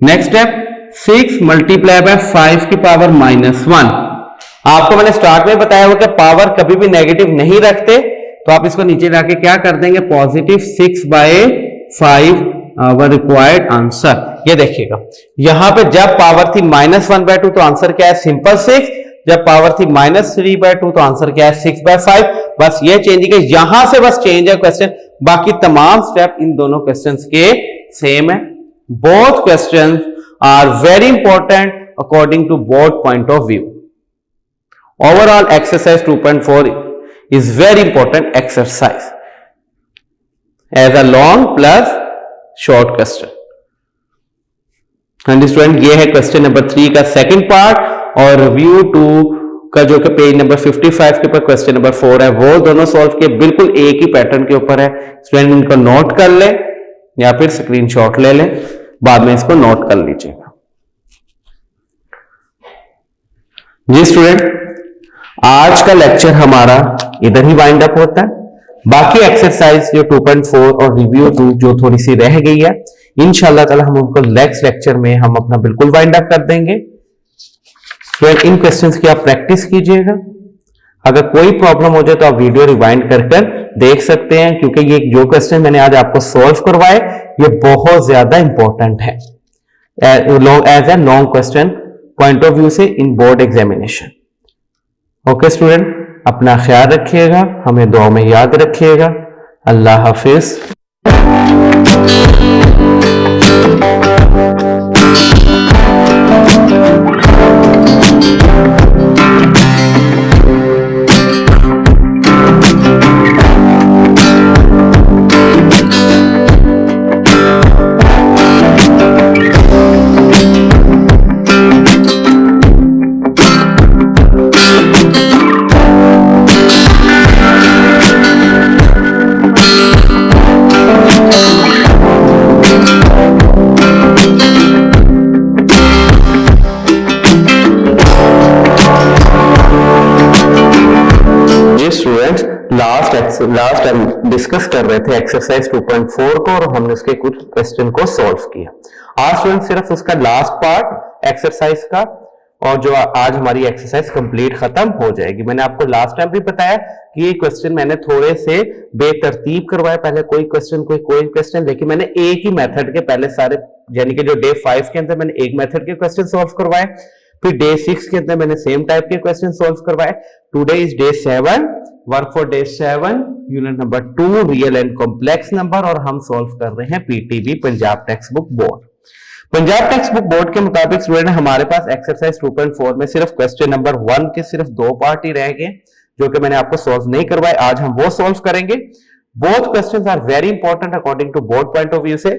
Next step 6 multiply by 5 की पावर -1। आपको मैंने स्टार्ट में बताया हुआ कि पावर कभी भी नेगेटिव नहीं रखते, तो आप इसको नीचे जाके क्या कर देंगे +6/5 आवर रिक्वायर्ड आंसर। ये देखिएगा यहां पे जब पावर थी -1/2 तो आंसर क्या है सिंपल 6, जब पावर थी -3/2 तो आंसर क्या है 6/5। बस ये चेंज है, यहां से बस चेंज है क्वेश्चन, बाकी तमाम स्टेप इन दोनों क्वेश्चंस के सेम है। Both questions are very important according to both point of view. Overall exercise 2.4 is very important exercise as a long plus short question. हाँ जी स्टूडेंट, ये है क्वेश्चन नंबर 3 का सेकंड पार्ट और review 2 का जो कि पेज नंबर 55 के ऊपर क्वेश्चन नंबर 4 है, वो दोनों सॉल्व किए, बिल्कुल एक ही पैटर्न के ऊपर है। स्टूडेंट इनको नोट कर ले या फिर स्क्रीनशॉट ले लें, बाद में इसको नोट कर लीजिएगा। जी स्टूडेंट, आज का लेक्चर हमारा इधर ही वाइंड अप होता है। बाकी एक्सरसाइज जो 2.4 और रिव्यू 2 जो थोड़ी सी रह गई है, इंशाल्लाह ताला हम उनको नेक्स्ट लेक्चर में हम अपना बिल्कुल वाइंड अप कर देंगे। तो इन क्वेश्चंस की आप प्रैक्टिस कीजिएगा। अगर कोई प्रॉब्लम हो जाए तो आप वीडियो रिवाइंड कर देख सकते हैं, क्योंकि ये जो क्वेश्चन मैंने आज आपको सॉल्व करवाए ये बहुत ज्यादा इंपॉर्टेंट है as a long question point of view से in board examination. Okay student, अपना ख्याल रखिएगा, हमें दुआ में याद रखिएगा। अल्लाह हाफिज। लास्ट टाइम डिस्कस कर रहे थे एक्सरसाइज 2.4 को और हमने उसके कुछ क्वेश्चन को सॉल्व किया। आज स्टूडेंट सिर्फ उसका लास्ट पार्ट एक्सरसाइज का और जो आज हमारी एक्सरसाइज कंप्लीट खत्म हो जाएगी। मैंने आपको लास्ट टाइम भी बताया कि ये क्वेश्चन मैंने थोड़े से बेतरतीब करवाए, पहले कोई क्वेश्चन, लेकिन मैंने एक ही मेथड के पहले सारे, यानी कि जो डे 5 के अंदर मैंने एक मेथड के क्वेश्चन सॉल्व करवाए, फिर डे 6 के अंदर मैंने सेम टाइप के क्वेश्चन सॉल्व करवाए। Today is day 7, work for day 7, unit number 2 real and complex number, और हम सॉल्व कर रहे हैं PTB Punjab text book board. Punjab text book board के मुताबिक स्टूडेंट हमारे पास एक्सरसाइज 2.4 में सिर्फ क्वेश्चन नंबर 1 के सिर्फ 2 पार्ट ही रह गए, जो कि मैंने आपको सॉल्व नहीं करवाए। आज हम वो सॉल्व करेंगे। Both questions are very important according to board point of view से,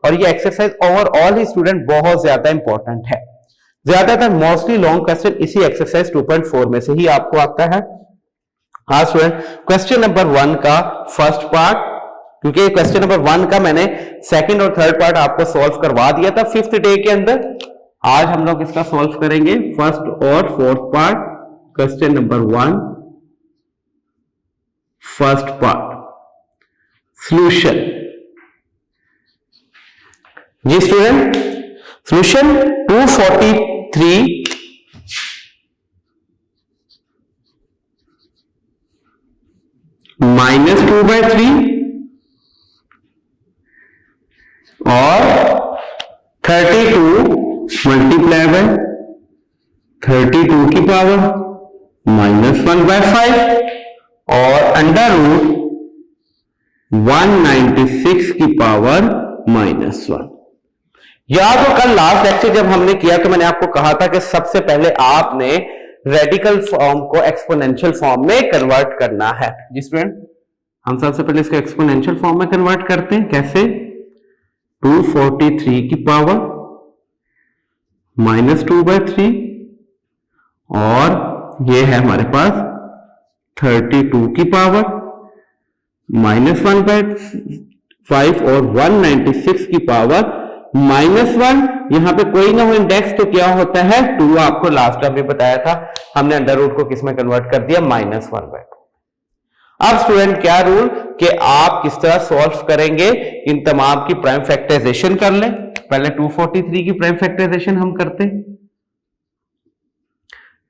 और ये एक्सरसाइज ओवरऑल ही स्टूडेंट बहुत ज्यादा इंपॉर्टेंट है। ज्यादातर मोस्टली लॉन्ग क्वेश्चन इसी एक्सरसाइज 2.4 में से ही आपको आता है। हाँ स्टूडेंट, क्वेश्चन नंबर 1 का फर्स्ट पार्ट, क्योंकि क्वेश्चन नंबर 1 का मैंने सेकंड और थर्ड पार्ट आपको सॉल्व करवा दिया था 5th डे के अंदर। आज हम लोग इसका सॉल्व करेंगे फर्स्ट और fourth part, question number 1 first part solution. जी स्टूडेंट, सॉल्यूशन 243 -2/3 और 32 मल्टीप्लाई बाय 32 की पावर -1/5 और अंडर रूट 196 की पावर -1। याद हो कल लास्ट लेक्चर जब हमने किया तो मैंने आपको कहा था कि सबसे पहले आपने रेडिकल फॉर्म को एक्सपोनेंशियल फॉर्म में कन्वर्ट करना है। जी स्टूडेंट, हम सबसे पहले इसको एक्सपोनेंशियल फॉर्म में कन्वर्ट करते हैं। कैसे? 243 की पावर -2/3 और ये है हमारे पास 32 की पावर -1/5 और 196 की पावर -1। यहां पे कोई ना हो इंडेक्स तो क्या होता है 2। आपको लास्ट टाइम भी बताया था, हमने अंडर रूट को किस में कन्वर्ट कर दिया -1/2। अब स्टूडेंट क्या रूल कि आप किस तरह सॉल्व करेंगे, इन तमाम की प्राइम फैक्टराइजेशन कर लें। पहले 243 की प्राइम फैक्टराइजेशन हम करते हैं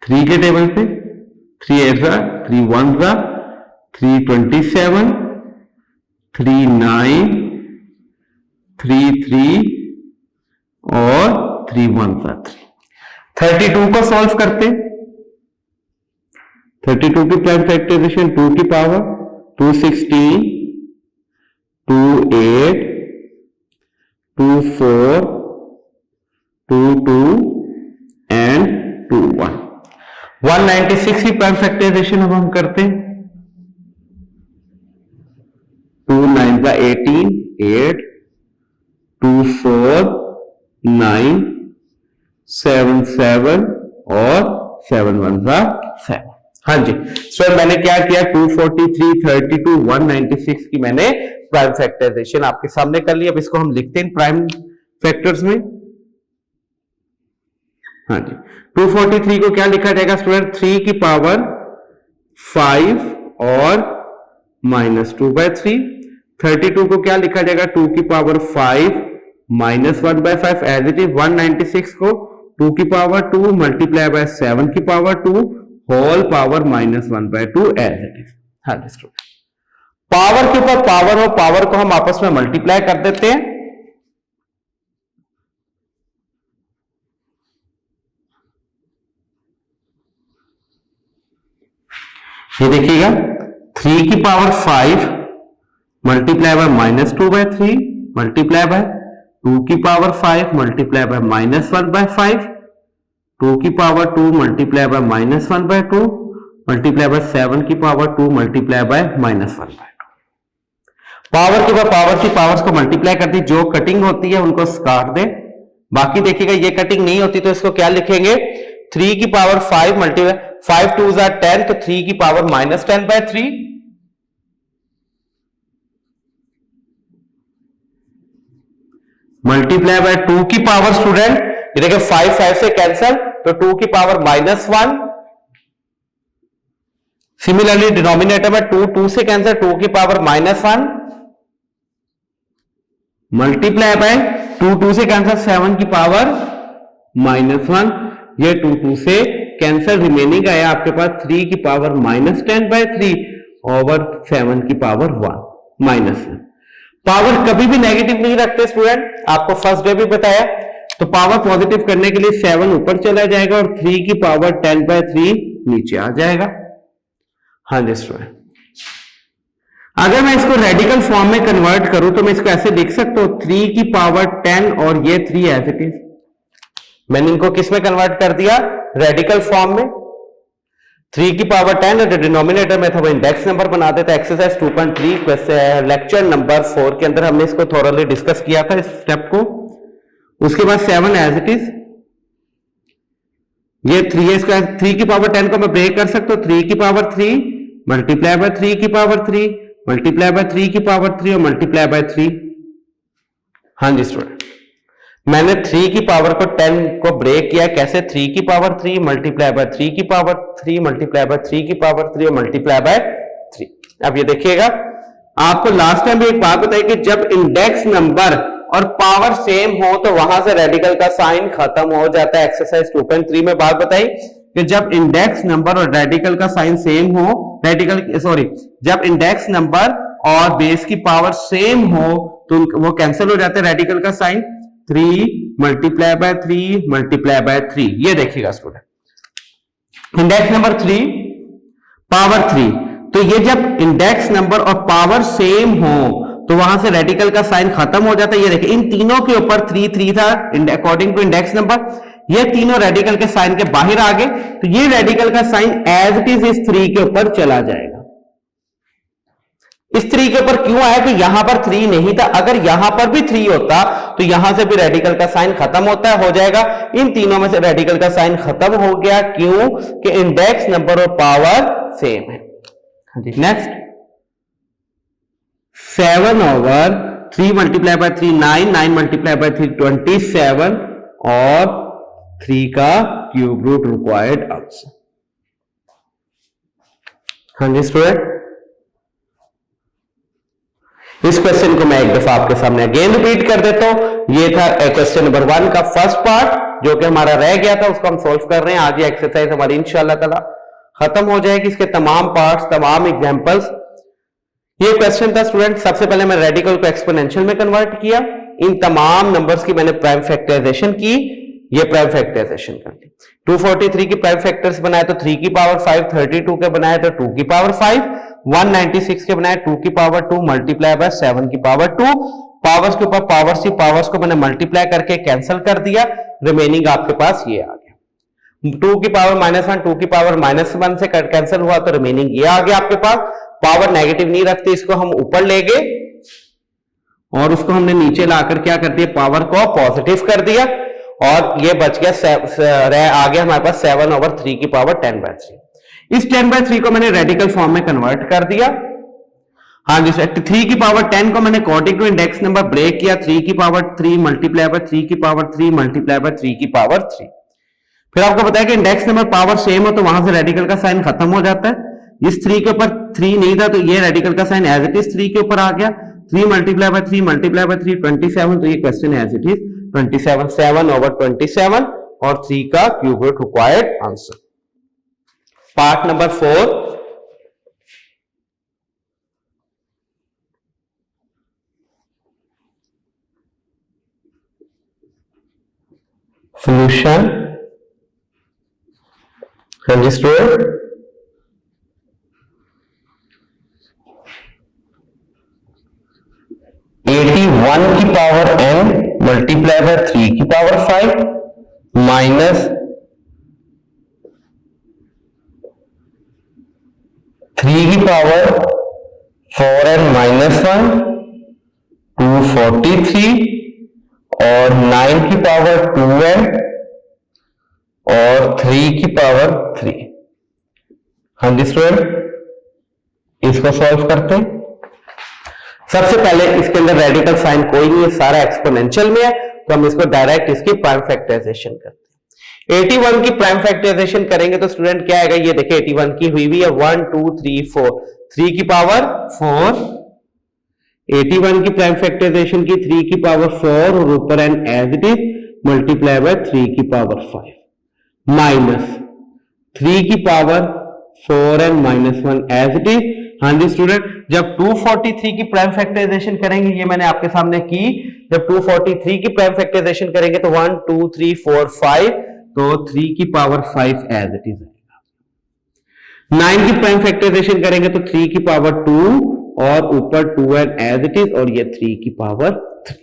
3 के टेबल पे। 3 8 3 1 327 3 9 3 3 और 3 1 3। 32 को सॉल्व करते हैं। 32 की प्राइम फैक्टराइजेशन 2 की पावर 216 2 8 2 4 2 2 एंड 2 1। 196 की प्राइम फैक्टराइजेशन अब हम करते हैं। 2 9 का 18, 8, 2 4 9, 7 7 और 7 1 का 7। हाँ जी, सो मैंने क्या किया, 243, 32, 196 की मैंने प्राइम फैक्टराइजेशन आपके सामने कर ली। अब इसको हम लिखते हैं प्राइम फैक्टर्स में। हाँ जी, 243 को क्या लिखा जाएगा स्टूडेंट, 3 की पावर 5 और -2/3। 32 को क्या लिखा जाएगा, 2 की पावर 5 -1/5 एज इट इज। 196 को 2 की पावर 2 मल्टीप्लाई बाय 7 की power 2 whole power -1/2 as it is. हाँ जी स्टूडेंट, पावर के ऊपर पावर और पावर को हम आपस में मल्टीप्लाई कर देते हैं। ये देखिएगा, 3 की power 5 multiply bye -2/3 multiply by 2 की पावर 5 मल्टीप्लाई बाय -1/5, 2 की power 2 multiply bye -1/2 multiply by 7 की पावर 2 मल्टीप्लाई बाय -1/2। पावर के बाद पावर की पावर्स को मल्टीप्लाई कर दी, जो कटिंग होती है उनको काट दे। बाकी देखिएगा ये कटिंग नहीं होती तो इसको क्या लिखेंगे, 3 की पावर 5 मल्टीप्लाई 5 2 10, तो 3 की पावर -10/3 मल्टीप्लाई बाय 2 की पावर स्टूडेंट, ये देखिए 5 5 से कैंसल तो 2 की पावर -1। सिमिलरली डिनोमिनेटर में 2 2 से कैंसल, 2 की पावर -1 मल्टीप्लाई बाय 2 2 से कैंसल 7 की पावर -1। ये 2 2 से कैंसल, रिमेनिंग आया आपके पास 3 की पावर -10/3 ओवर 7 की पावर 1 पावर कभी भी नेगेटिव नहीं रखते स्टूडेंट, आपको फर्स्ट डे भी बताया। तो पावर पॉजिटिव करने के लिए 7 ऊपर चला जाएगा और 3 की पावर 10/3 नीचे आ जाएगा। हाँ जी स्टूडेंट, अगर मैं इसको रेडिकल फॉर्म में कन्वर्ट करूं तो मैं इसको ऐसे लिख सकता हूं, 3 की पावर 10 और ये 3 एज इट इज। मैंने इनको किस में कन्वर्ट कर दिया, रेडिकल फॉर्म में। 3 की पावर 10 और डिनोमिनेटर में था वो इंडेक्स नंबर बना देता। एक्सरसाइज 2.3 लेक्चर नंबर 4 के अंदर हमने इसको थोरली डिस्कस किया था इस स्टेप को। उसके बाद 7 एज इट इज, ये 3 है, इसका 3 की पावर 10 को मैं ब्रेक कर सकता हूं, 3 की पावर 3 मल्टीप्लाई बाय 3 की पावर 3 मल्टीप्लाई बाय 3 की पावर 3 और मल्टीप्लाई बाय 3। हाँ जी स्टूडेंट, मैंने 3 की पावर को 10 को ब्रेक किया, कैसे, 3 की पावर 3 मल्टीप्लाई बाय 3 की पावर 3 मल्टीप्लाई बाय 3 की पावर 3 और मल्टीप्लाई बाय 3। अब ये देखिएगा, आपको लास्ट टाइम भी एक बात बताई कि जब इंडेक्स नंबर और पावर सेम हो तो वहां से रेडिकल का साइन खत्म हो जाता है। एक्सरसाइज 2.3 में बात बताई कि जब इंडेक्स नंबर और रेडिकल का साइन सेम हो, जब इंडेक्स नंबर और बेस की पावर सेम हो तो वो कैंसिल हो जाते हैं, रेडिकल का sign 3 multiply by 3 multiply by 3। ये देखिएगा स्टूडेंट, इंडेक्स नंबर 3 पावर 3, तो ये जब इंडेक्स नंबर और पावर सेम हो तो वहां से रेडिकल का साइन खत्म हो जाता है। ये देखिए, इन तीनों के ऊपर 3 3 था अकॉर्डिंग टू इंडेक्स नंबर, ये तीनों रेडिकल के साइन के बाहर आ गए, तो ये रेडिकल का साइन एज इट इज इस 3 के ऊपर चला जाएगा। इस 3 के ऊपर क्यों आया कि यहां पर 3 नहीं था, अगर यहां पर भी 3 होता तो यहां से भी रेडिकल का साइन खत्म होता है, हो जाएगा। इन तीनों में से रेडिकल का साइन खत्म हो गया, क्यों कि इंडेक्स नंबर और पावर सेम है। Next, 7 over 3 multiply by 3 9, 9 multiply by 3 27 और 3 का क्यूब रूट रिक्वायर्ड आंसर। हाँ जी स्टूडेंट, इस क्वेश्चन को मैं एक दफा आपके सामने अगेन रिपीट कर देता हूं। ये था क्वेश्चन नंबर 1 का फर्स्ट पार्ट जो कि हमारा रह गया था, उसको हम सोल्व कर रहे हैं। आज ये एक्सरसाइज हमारी इंशाल्लाह ताला खत्म हो जाएगी, इसके तमाम पार्ट्स, तमाम एग्जांपल्स। ये क्वेश्चन था स्टूडेंट, सबसे पहले मैं रेडिकल को एक्सपोनेंशियल में कन्वर्ट किया, इन तमाम नंबर्स की मैंने प्राइम फैक्टराइजेशन की, ये प्राइम फैक्टराइजेशन कर ली। 243 की प्राइम फैक्टर्स बनाए तो 3 की पावर 5, 32 के बनाए तो 2 की पावर 5, 196 के बनाए 2 की पावर 2 मल्टीप्लाई बाय 7 की पावर 2। पावर्स के ऊपर पावर्स थी, पावर्स को मैंने मल्टीप्लाई करके कैंसिल कर दिया, रिमेनिंग आपके पास ये आ गया। 2 की पावर -1 2 की पावर -1 से कैंसिल हुआ तो रिमेनिंग ये आ गया आपके पास। पावर नेगेटिव नहीं रखती, इसको हम ऊपर ले गए और उसको हमने नीचे लाकर क्या कर दिया, पावर को पॉजिटिव कर दिया और ये बच गया आ गया हमारे पास 7/3 की पावर 10/3। इस 10/3 को मैंने रेडिकल फॉर्म में कन्वर्ट कर दिया। हाँ जी, 3 की पावर 10 को मैंने according to index number break किया, 3 की पावर 3 मल्टीप्लाई बाय 3 की पावर 3 मल्टीप्लाई बाय 3 की पावर 3। फिर आपको पता है कि इंडेक्स नंबर पावर सेम हो तो वहां से रेडिकल का साइन खत्म हो जाता है। इस 3 के ऊपर 3 नहीं था तो ये रेडिकल का साइन एज इट इज 3 के ऊपर आ गया। 3 मल्टीप्लाई बाय 3 मल्टीप्लाई बाय 3 27, तो ये क्वेश्चन एज इट इज 27 7/27 और 3 का cube root required answer. Part number 4, solution. हाँ जी स्टूडेंट, 81 की पावर n मल्टीप्लाई बाय 3 की पावर 5 माइनस 3 की पावर 4n -1 243 और 9 की पावर 2n और 3 की पावर 3। हाँ जी स्टूडेंट, इसको सॉल्व करते हैं। सबसे पहले इसके अंदर रेडिकल साइन कोई नहीं है, सारा एक्सपोनेंशियल में है, तो हम इसको डायरेक्ट इसकी प्राइम फैक्टराइजेशन करते हैं। 81 की प्राइम फैक्टराइजेशन करेंगे तो स्टूडेंट क्या आएगा, ये देखिए 81 की हुई है 1 2 3 4, 3 की पावर 4। 81 की प्राइम फैक्टराइजेशन की 3 की पावर 4 और ऊपर n as it is multiply by 3 की पावर 5 माइनस 3 की power 4n -1 as it is. हाँ जी स्टूडेंट, जब 243 की प्राइम फैक्टराइजेशन करेंगे, ये मैंने आपके सामने की, जब 243 की प्राइम फैक्टराइजेशन करेंगे तो 1 2 3 4 5, तो 3 की पावर 5 एज इट इज आएगा। 9 की प्राइम फैक्टराइजेशन करेंगे तो 3 की पावर 2 और ऊपर 2n एज इट इज और ये 3 की पावर 3।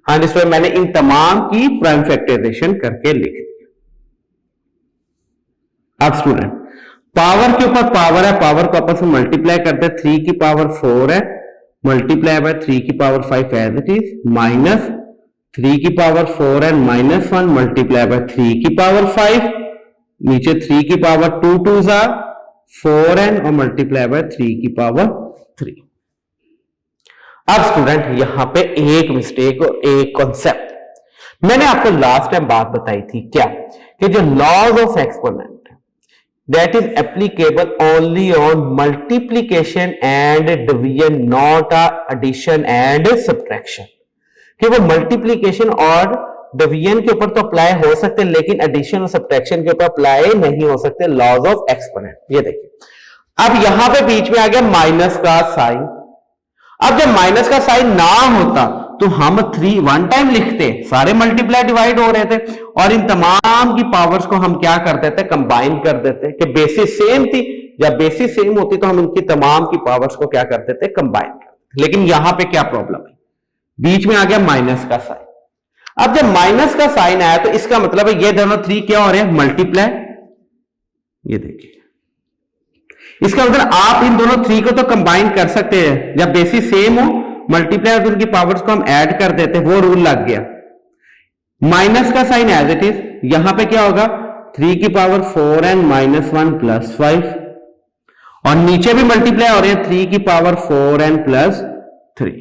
हाँ जी स्टूडेंट, मैंने इन तमाम की प्राइम फैक्टराइजेशन करके लिख दिया। अब स्टूडेंट, पावर के ऊपर पावर है, पावर को आपस में मल्टीप्लाई करते हैं, 3 की पावर 4 है मल्टीप्लाई बाय 3 की power 5 as it is minus 3 की पावर 4n -1 मल्टीप्लाई बाय 3 की पावर 5, नीचे 3 की पावर 2 2 4n और मल्टीप्लाई बाय 3 की पावर 3। अब स्टूडेंट यहां पे एक मिस्टेक और एक कॉन्सेप्ट मैंने आपको लास्ट टाइम बात बताई थी, क्या कि जो laws of exponent that is applicable only on multiplication and division, not addition and subtraction, कि वो मल्टीप्लीकेशन और डिवीजन के ऊपर तो अप्लाई हो सकते हैं लेकिन एडिशन और सब्ट्रैक्शन के ऊपर अप्लाई नहीं हो सकते लॉज ऑफ एक्सपोनेंट। ये देखिए, अब यहां पे बीच में आ गया माइनस का साइन। अब जब माइनस का साइन ना होता तो हम 3 वन टाइम लिखते, सारे मल्टीप्लाई डिवाइड हो रहे थे और इन तमाम की पावर्स को हम क्या कर देते, कंबाइन कर देते कि बेसिस सेम थी। जब बेसिस सेम होती तो हम इनकी तमाम की पावर्स को क्या करते थे, कंबाइन करते। लेकिन यहां पे क्या प्रॉब्लम है, बीच में आ गया माइनस का साइन। अब जब माइनस का साइन आया तो इसका मतलब है ये दोनों 3 क्या हो रहे हैं, मल्टीप्लाई। ये देखिए, इसका मतलब आप इन दोनों 3 को तो कंबाइन कर सकते हैं, जब बेसिस सेम हो मल्टीप्लाई उनकी पावर्स को हम ऐड कर देते, वो रूल लग गया। माइनस का साइन एज इट इज, यहां पे क्या होगा 3 की पावर 4n -1 + 5 और नीचे भी मल्टीप्लाई हो रहे हैं 3 की पावर 4n + 3।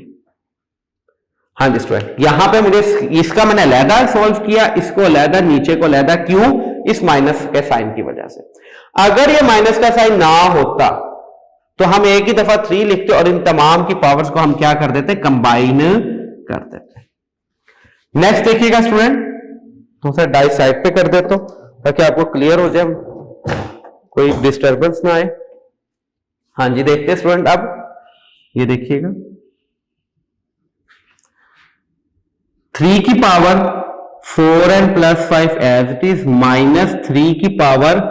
हाँ जी स्टूडेंट, यहां पे मुझे इसका मैंने अलहदा सॉल्व किया, इसको अलहदा, नीचे को अलहदा, क्यों, इस माइनस के साइन की वजह से। अगर ये माइनस का साइन ना होता तो हम एक ही दफा 3 लिखते और इन तमाम की पावर्स को हम क्या कर देते, कंबाइन कर देते। नेक्स्ट देखिएगा स्टूडेंट, तो सर डाई साइड पे कर देता हूं ताकि आपको क्लियर हो जाए, कोई डिस्टरबेंस ना आए। हाँ जी, देखते हैं स्टूडेंट, अब ये देखिएगा 3 की power 4n + 5 as it is minus 3 की पावर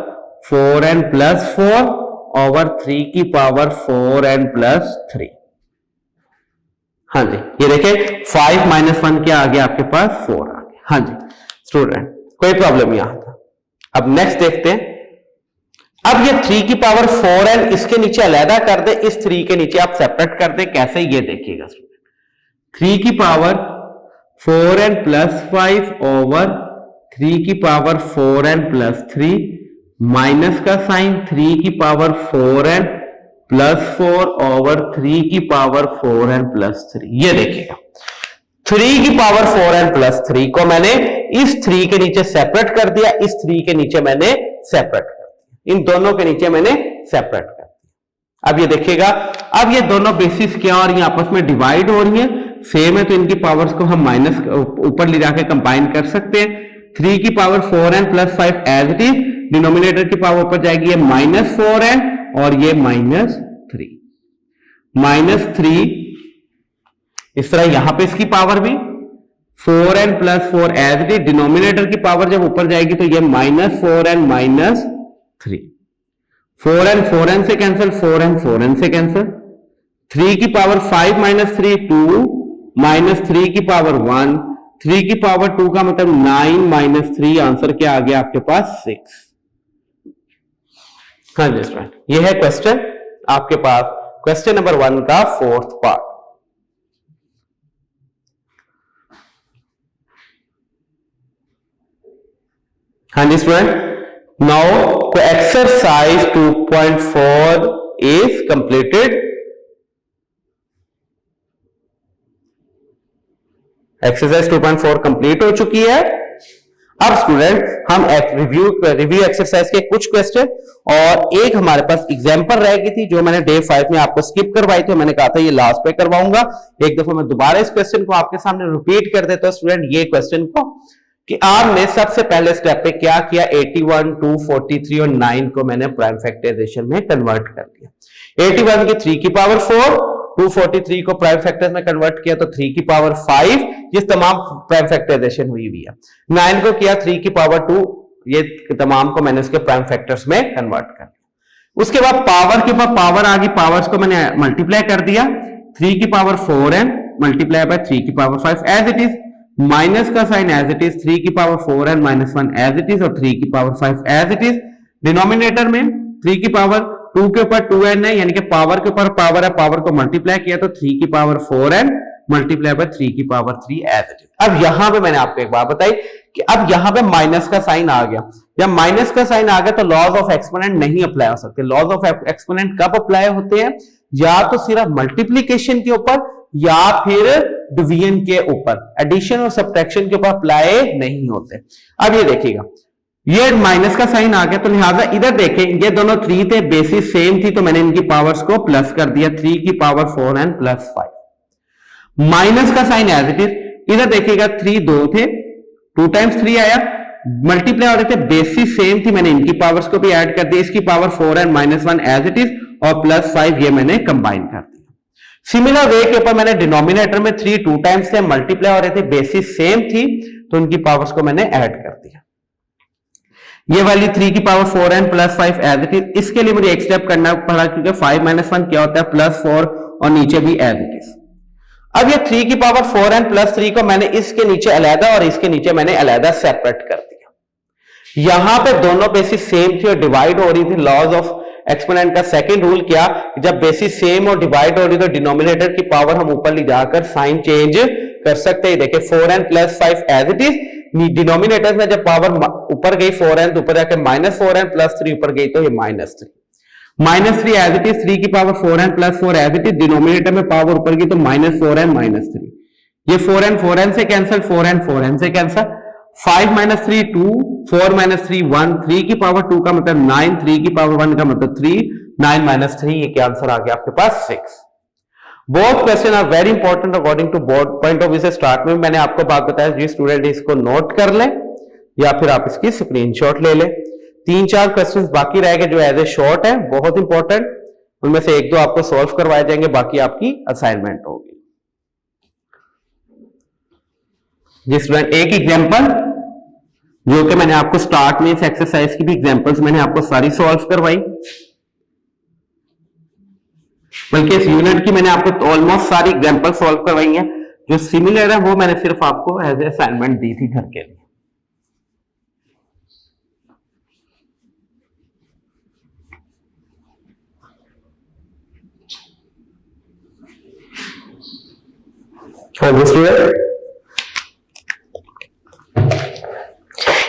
4n + 4 ओवर 3 की पावर 4n + 3। हाँ जी, ये देखिए 5 - 1 क्या आ गया आपके पास, 4 आ गया। हाँ जी स्टूडेंट, कोई प्रॉब्लम यहां था। अब नेक्स्ट देखते हैं, अब ये 3 की पावर 4n इसके नीचे अलहदा कर दे, इस 3 के नीचे आप सेपरेट कर दे, कैसे ये देखिएगा। 3 की पावर 4n प्लस 5 ओवर 3 की पावर 4n प्लस 3 माइनस का साइन 3 की पावर 4n प्लस 4 ओवर 3 की पावर 4n प्लस 3। ये देखिएगा 3 की पावर 4n प्लस 3 को मैंने इस 3 के नीचे सेपरेट कर दिया, इस 3 के नीचे मैंने सेपरेट कर दिया, इन दोनों के नीचे मैंने सेपरेट कर दिया। अब ये देखिएगा, अब ये दोनों बेसिस क्या हो रही है, आपस में डिवाइड हो रही है, सेम है तो इनकी पावर्स को हम माइनस ऊपर ले जाके कंबाइन कर सकते हैं। 3 की power 4n plus 5 as it is, denominator की पावर ऊपर जाएगी ये माइनस 4n और ये माइनस 3, माइनस 3 इस तरह यहां पे इसकी पावर भी 4n plus 4 as it is, denominator की पावर जब ऊपर जाएगी तो ये minus 4n minus 3, 4n 4n से कैंसिल, 4n 4n से कैंसिल, 3 की पावर 5 माइनस 3 2, माइनस 3 की पावर 1, 3 की पावर 2 का मतलब 9 माइनस 3, आंसर क्या आ गया आपके पास 6। हाँ जी स्टूडेंट, ये है क्वेश्चन आपके पास, क्वेश्चन नंबर 1 का 4th पार्ट। हाँ जी student, now exercise 2.4 is completed. Exercise 2.4 complete हो चुकी है। अब स्टूडेंट हम रिव्यू एक्सरसाइज के कुछ क्वेश्चन और एक हमारे पास एग्जांपल रह गई थी जो मैंने डे 5 में आपको स्किप करवाई थी, मैंने कहा था ये लास्ट पे करवाऊंगा। एक दफा मैं दोबारा इस क्वेश्चन को आपके सामने रिपीट कर देता हूं स्टूडेंट, ये क्वेश्चन को कि आपने सबसे पहले स्टेप पे क्या किया, 81, 243 और 9 को मैंने प्राइम फैक्टराइजेशन में कन्वर्ट कर दिया। 81 की 3 की पावर 4, 243 को प्राइम फैक्टर्स में कन्वर्ट किया तो 3 की पावर 5, ये तमाम प्राइम फैक्टराइजेशन हुई है। 9 को किया 3 की पावर 2, ये तमाम को मैंने इसके प्राइम फैक्टर्स में कन्वर्ट कर दिया। उसके बाद पावर के बाद पावर आ गई, पावर्स को मैंने मल्टीप्लाई कर दिया, 3 की पावर 4n मल्टीप्लाई बाय 3 की power 5 as it is, minus का साइन एज इट इज, 3 की power 4n minus 1 as it is और 3 की power 5 as it is. Denominator में 3 की पावर 2 के ऊपर 2n है, यानी कि पावर के ऊपर पावर है, पावर को मल्टीप्लाई किया तो 3 की पावर 4n मल्टीप्लाई बाय 3 की पावर 3 एज इट इज। अब यहां पे मैंने आपको एक बात बताई कि अब यहां पे माइनस का साइन आ गया, जब माइनस का साइन आ गया तो लॉज ऑफ एक्सपोनेंट नहीं अप्लाई हो सकते। लॉज ऑफ एक्सपोनेंट कब अप्लाई होते हैं, या तो सिर्फ मल्टीप्लीकेशन के ऊपर या फिर डिवीजन के ऊपर, एडिशन और सब्ट्रैक्शन के ऊपर अप्लाई नहीं होते। अब ये देखिएगा, ये माइनस का साइन आ गया तो लिहाजा इधर देखें, ये दोनों 3 थे, बेसिस सेम थी तो मैंने इनकी पावर्स को प्लस कर दिया, 3 की पावर 4n प्लस 5। माइनस का साइन एज इट इज, इधर देखिएगा 3 2 थे, 2 टाइम्स 3 आया, मल्टीप्लाई हो रहे थे, बेसिस सेम थी, मैंने इनकी पावर्स को भी ऐड कर दिया, इसकी power 4n minus 1 as it is और प्लस 5 ये मैंने कंबाइन कर दिया। सिमिलर वे के ऊपर मैंने डिनोमिनेटर में 3 2 टाइम्स थे, मल्टीप्लाई हो रहे थे, बेसिस सेम थी तो उनकी पावर्स को मैंने ऐड कर दिया। ये वाली 3 की power 4n plus 5 as it is, इसके लिए मुझे एक स्टेप करना पड़ा क्योंकि 5 माइनस 1 क्या होता है प्लस 4 और नीचे भी एज इट इज। अब ये 3 की पावर 4n प्लस 3 को मैंने इसके नीचे अलहदा और इसके नीचे मैंने अलहदा सेपरेट कर दिया। यहां पे दोनों बेसिस सेम थी और डिवाइड हो रही थी। लॉज ऑफ एक्सपोनेंट का सेकंड रूल क्या, जब बेसिस सेम और डिवाइड हो रही तो डिनोमिनेटर की पावर हम ऊपर ले जाकर साइन चेंज कर सकते हैं। देखिए 4n plus 5 as it is, denominator में जब पावर ऊपर गई 4n तो ऊपर जाकर माइनस 4n प्लस 3 ऊपर गई तो ये minus 3, minus 3 as it is, 3 की power 4n plus 4 as it is, denominator में पावर ऊपर गई तो माइनस 4n माइनस 3, ये 4n 4n से कैंसिल, 4n 4n से कैंसिल, 5 माइनस 3 2, 4 माइनस 3 1, 3 की पावर 2 का मतलब 9, 3 की पावर 1 का मतलब 3, 9 माइनस 3, ये क्या आंसर आ गया आपके पास 6। Both question are very important according to board point of view से। स्टार्ट में मैंने आपको बात बताया, जी स्टूडेंट इसको नोट कर लें या फिर आप इसकी स्क्रीनशॉट ले लें। 3-4 क्वेश्चंस बाकी रह गए जो एज ए शॉर्ट है, बहुत इंपॉर्टेंट, उनमें से 1-2 आपको सॉल्व करवाए जाएंगे, बाकी आपकी असाइनमेंट होगी। जी स्टूडेंट, एक एग्जांपल जो कि मैंने आपको स्टार्ट में इस एक्सरसाइज की भी एग्जांपल्स मैंने आपको सारी सॉल्व करवाई, बल्कि इस यूनिट की मैंने आपको ऑलमोस्ट सारी एग्जांपल सॉल्व करवाई हैं। जो सिमिलर है वो मैंने सिर्फ आपको एज ए असाइनमेंट दी थी घर के लिए।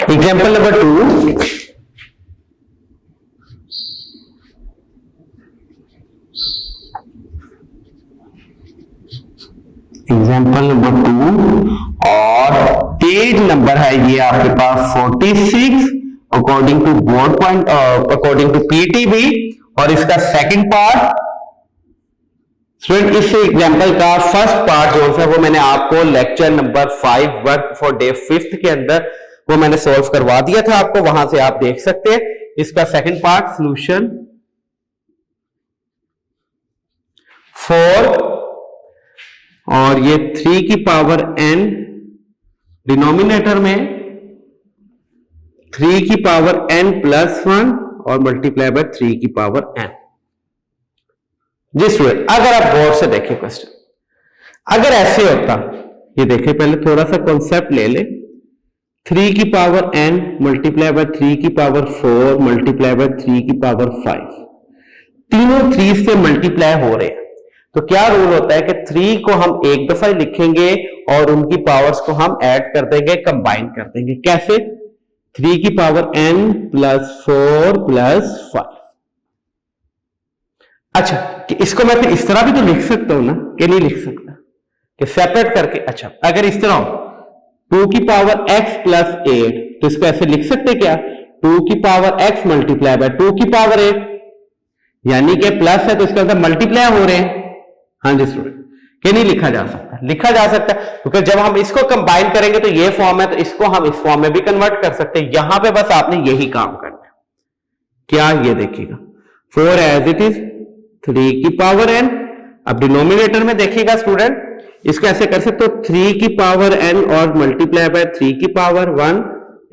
एग्जाम्पल नंबर 2, एग्जाम्पल नंबर 2 और पेज नंबर है ये आपके पास 46 according to board point, according to PTB, और इसका सेकंड पार्ट। स्टूडेंट इस एग्जाम्पल का फर्स्ट पार्ट जो है वो मैंने आपको lecture number 5 work for day 5 के अंदर वो मैंने सॉल्व करवा दिया था आपको, वहां से आप देख सकते हैं। इसका सेकंड पार्ट सॉल्यूशन 4 और ये 3 की पावर n डिनोमिनेटर में 3 की पावर n प्लस 1 और मल्टीप्लाई बाय 3 की पावर n। जी स्टूडेंट, अगर आप गौर से देखें क्वेश्चन, अगर ऐसे होता, ये देखें पहले थोड़ा सा कॉन्सेप्ट ले ले, 3 की पावर n मल्टीप्लाई बाय 3 की पावर 4 मल्टीप्लाई बाय 3 की पावर 5, तीनों 3 से मल्टीप्लाई हो रहे हैं। तो क्या रूल होता है कि 3 को हम एक दफा लिखेंगे और उनकी पावर्स को हम ऐड कर देंगे, कंबाइन कर देंगे। कैसे? 3 की पावर n प्लस 4 प्लस 5। अच्छा, कि इसको मैं फिर इस तरह भी तो लिख सकता हूं ना, कि नहीं लिख सकता, कि सेपरेट करके। अच्छा, अगर इस तरह 2 की पावर x प्लस 8, तो इसको ऐसे लिख सकते क्या, 2 की पावर x मल्टीप्लाई बाय 2 की पावर 8, यानी कि प्लस है तो इसका मतलब मल्टीप्लाई हो रहे हैं। हाँ जी स्टूडेंट, कि नहीं लिखा जा सकता? लिखा जा सकता है, क्योंकि जब हम इसको कंबाइन करेंगे तो ये फॉर्म है, तो इसको हम इस फॉर्म में भी कन्वर्ट कर सकते हैं। यहां पे बस आपने यही काम करना है। क्या? ये देखिएगा 4 एज इट इज 3 की पावर n। अब डिनोमिनेटर में देखिएगा स्टूडेंट, इसको ऐसे कर सकते हो 3 की पावर n और मल्टीप्लाई बाय 3 की पावर 1,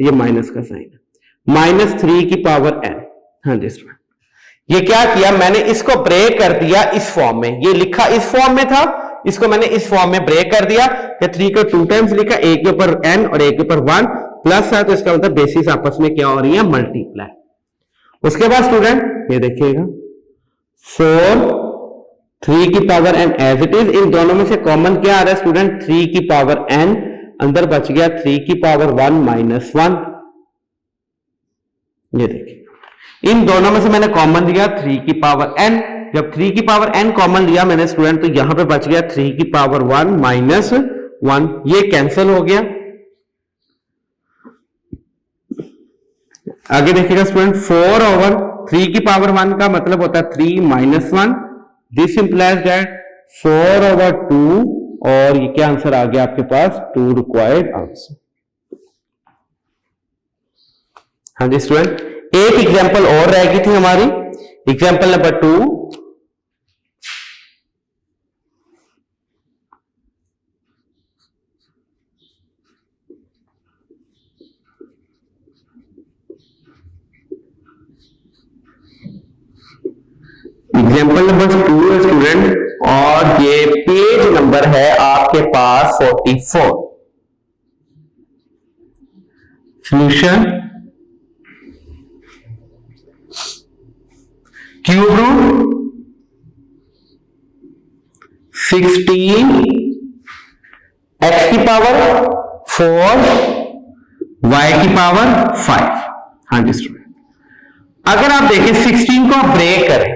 ये माइनस का साइन है, माइनस 3 की पावर n। हाँ जी स्टूडेंट, ये क्या किया मैंने, इसको ब्रेक कर दिया इस फॉर्म में। ये लिखा इस फॉर्म में था, इसको मैंने इस फॉर्म में ब्रेक कर दिया कि 3 को 2 टाइम्स लिखा, एक के ऊपर n और एक के ऊपर 1 प्लस है, तो इसका मतलब बेसिस आपस में क्या हो रही है, मल्टीप्लाई। उसके बाद स्टूडेंट ये देखिएगा 4 3 की power n as it is, इन दोनों में से कॉमन क्या आ रहा है स्टूडेंट, 3 की पावर n, अंदर बच गया 3 की पावर 1 माइनस 1। ये देखिए, इन दोनों में से मैंने कॉमन लिया 3 की पावर n। जब 3 की पावर n कॉमन लिया मैंने स्टूडेंट, तो यहां पे बच गया 3 की पावर 1 माइनस 1, ये कैंसिल हो गया। आगे देखिएगा स्टूडेंट, 4 ओवर 3 की पावर 1 का मतलब होता है 3 minus 1, this implies that 4 over 2, और ये क्या आंसर आ गया आपके पास, 2 रिक्वायर्ड आंसर। हाँ जी स्टूडेंट, एक एग्जांपल और रह गई थी हमारी, एग्जांपल नंबर 2। एग्जाम्पल नंबर 2 है स्टूडेंट, और ये पेज नंबर है आपके पास 44। सॉल्यूशन क्यूब रूट 16 x की पावर 4 y की पावर 5। हाँ जी स्टूडेंट, अगर आप देखें 16 को आप ब्रेक करें,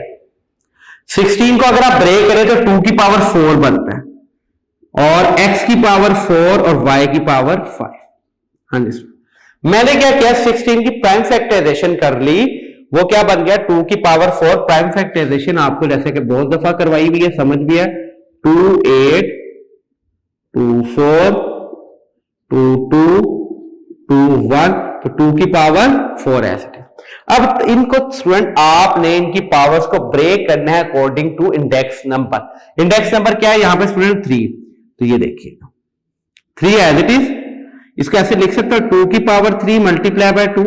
16 को अगर आप ब्रेक करें तो 2 की पावर 4 बनता है, और x की पावर 4 और y की पावर 5। हाँ जी, मैंने क्या किया, 16 की प्राइम फैक्टराइजेशन कर ली, वो क्या बन गया 2 की पावर 4। प्राइम फैक्टराइजेशन आपको जैसे कि बहुत दफा करवाई हुई है, समझ भी है, 2 8 2 4 2 2 2 1, तो 2 की पावर 4 ऐसे। अब इनको स्टूडेंट आपने इनकी पावर्स को ब्रेक करना है according to index number. Index number क्या है यहाँ पे स्टूडेंट, 3। तो ये देखिएगा 3 एज इट इज, इसको ऐसे लिख सकते हो 2 की पावर 3 मल्टीप्लाई बाय 2।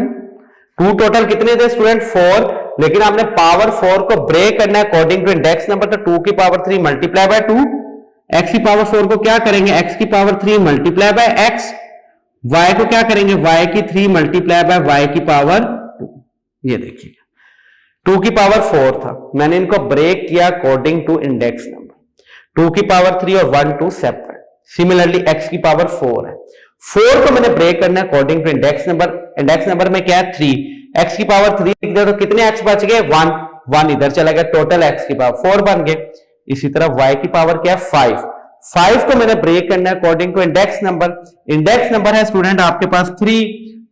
2 टोटल कितने थे स्टूडेंट, 4, लेकिन आपने पावर 4 को ब्रेक करना है अकॉर्डिंग टू इंडेक्स नंबर, तो 2 की पावर 3 मल्टीप्लाई बाय 2। x की पावर 4 को क्या करेंगे, x की power 3 multiply bye x। y को क्या करेंगे, y की 3 मल्टीप्लाई बाय y की पावर 2। ये देखिए 2 की पावर 4 था, मैंने इनको ब्रेक किया अकॉर्डिंग टू इंडेक्स नंबर। 2 की पावर 3 और 1 2 सेपरेट, सिमिलरली x की पावर 4 है। 4 को मैंने ब्रेक करना है according to index number. Index number में क्या है 3, x की पावर 3 लिख दो तो कितने x बच गए 1 इधर चला गया, टोटल x की पावर 4 बन गए। इसी तरह y की पावर क्या है 5 को मैंने ब्रेक करना है according to index number. Index number है स्टूडेंट आपके पास 3,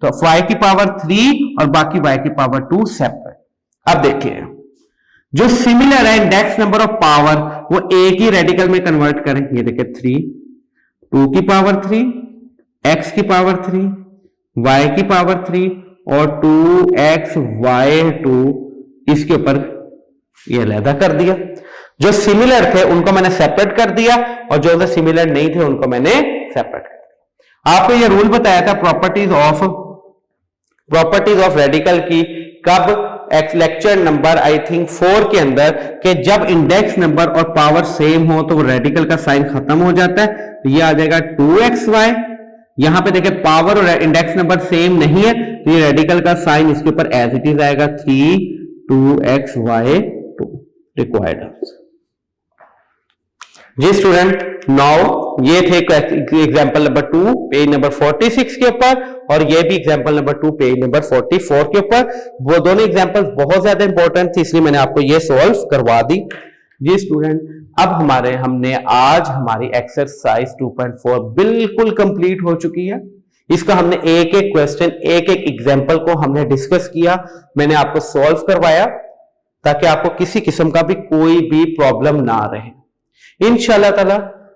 तो y की पावर 3 और बाकी y की पावर 2 सेपरेट। अब देखिए जो सिमिलर है इंडेक्स नंबर और पावर वो एक ही रेडिकल में कन्वर्ट करें। ये देखिए 3, 2 की पावर 3, x की पावर 3, y की पावर 3 और 2x y2 इसके ऊपर ये अलग कर दिया। जो सिमिलर थे उनको मैंने सेपरेट कर दिया और जो सिमिलर नहीं थे उनको मैंने सेपरेट कर दिया। आपको ये रूल बताया था प्रॉपर्टीज ऑफ रेडिकल की कब, लेक्चर नंबर आई थिंक 4 के अंदर, कि जब इंडेक्स नंबर और पावर सेम हो तो वो रेडिकल का साइन खत्म हो जाता है। तो ये आ जाएगा 2xy। यहां पे देखिए पावर और इंडेक्स नंबर सेम नहीं है तो ये रेडिकल का साइन इसके ऊपर एज इट इज आएगा 3 2xy2 रिक्वायर्ड। जी स्टूडेंट, नाउ ये थे एग्जांपल नंबर 2 पेज नंबर 46 के ऊपर और ये भी एग्जांपल नंबर 2 पेज नंबर 44 के ऊपर। वो दोनों एग्जांपल्स बहुत ज्यादा इंपॉर्टेंट थी इसलिए मैंने आपको ये सॉल्व करवा दी। जी स्टूडेंट, अब हमने आज हमारी एक्सरसाइज 2.4 बिल्कुल कंप्लीट हो चुकी है। इसका हमने एक एक क्वेश्चन, एक एक एग्जांपल को हमने डिस्कस किया, मैंने आपको सॉल्व करवाया ताकि आपको किसी किस्म का भी कोई भी प्रॉब्लम ना रहे। इंशाल्लाह ताला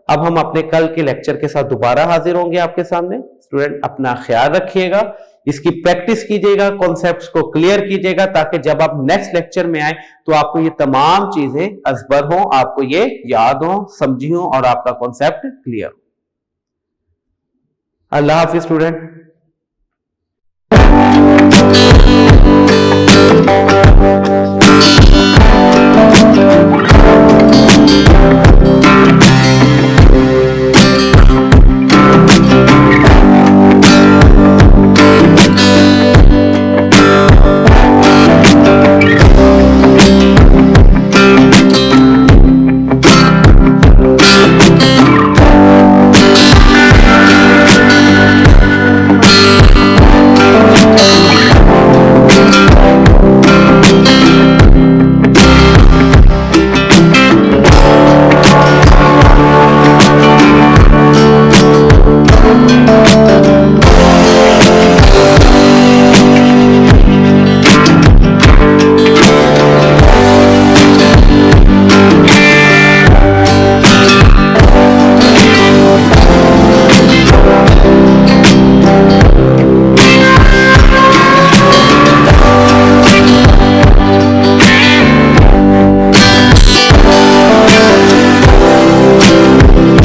अब हम अपने कल के लेक्चर के साथ दोबारा हाजिर होंगे आपके सामने। स्टूडेंट अपना ख्याल रखिएगा, इसकी प्रैक्टिस कीजिएगा, कॉन्सेप्ट्स को क्लियर कीजिएगा ताकि जब आप नेक्स्ट लेक्चर में आए तो आपको ये तमाम चीजें अज़बर हो, आपको ये याद हो, समझी हो और आपका कॉन्सेप्ट क्लियर हो। अल्लाह हाफिज स्टूडेंट।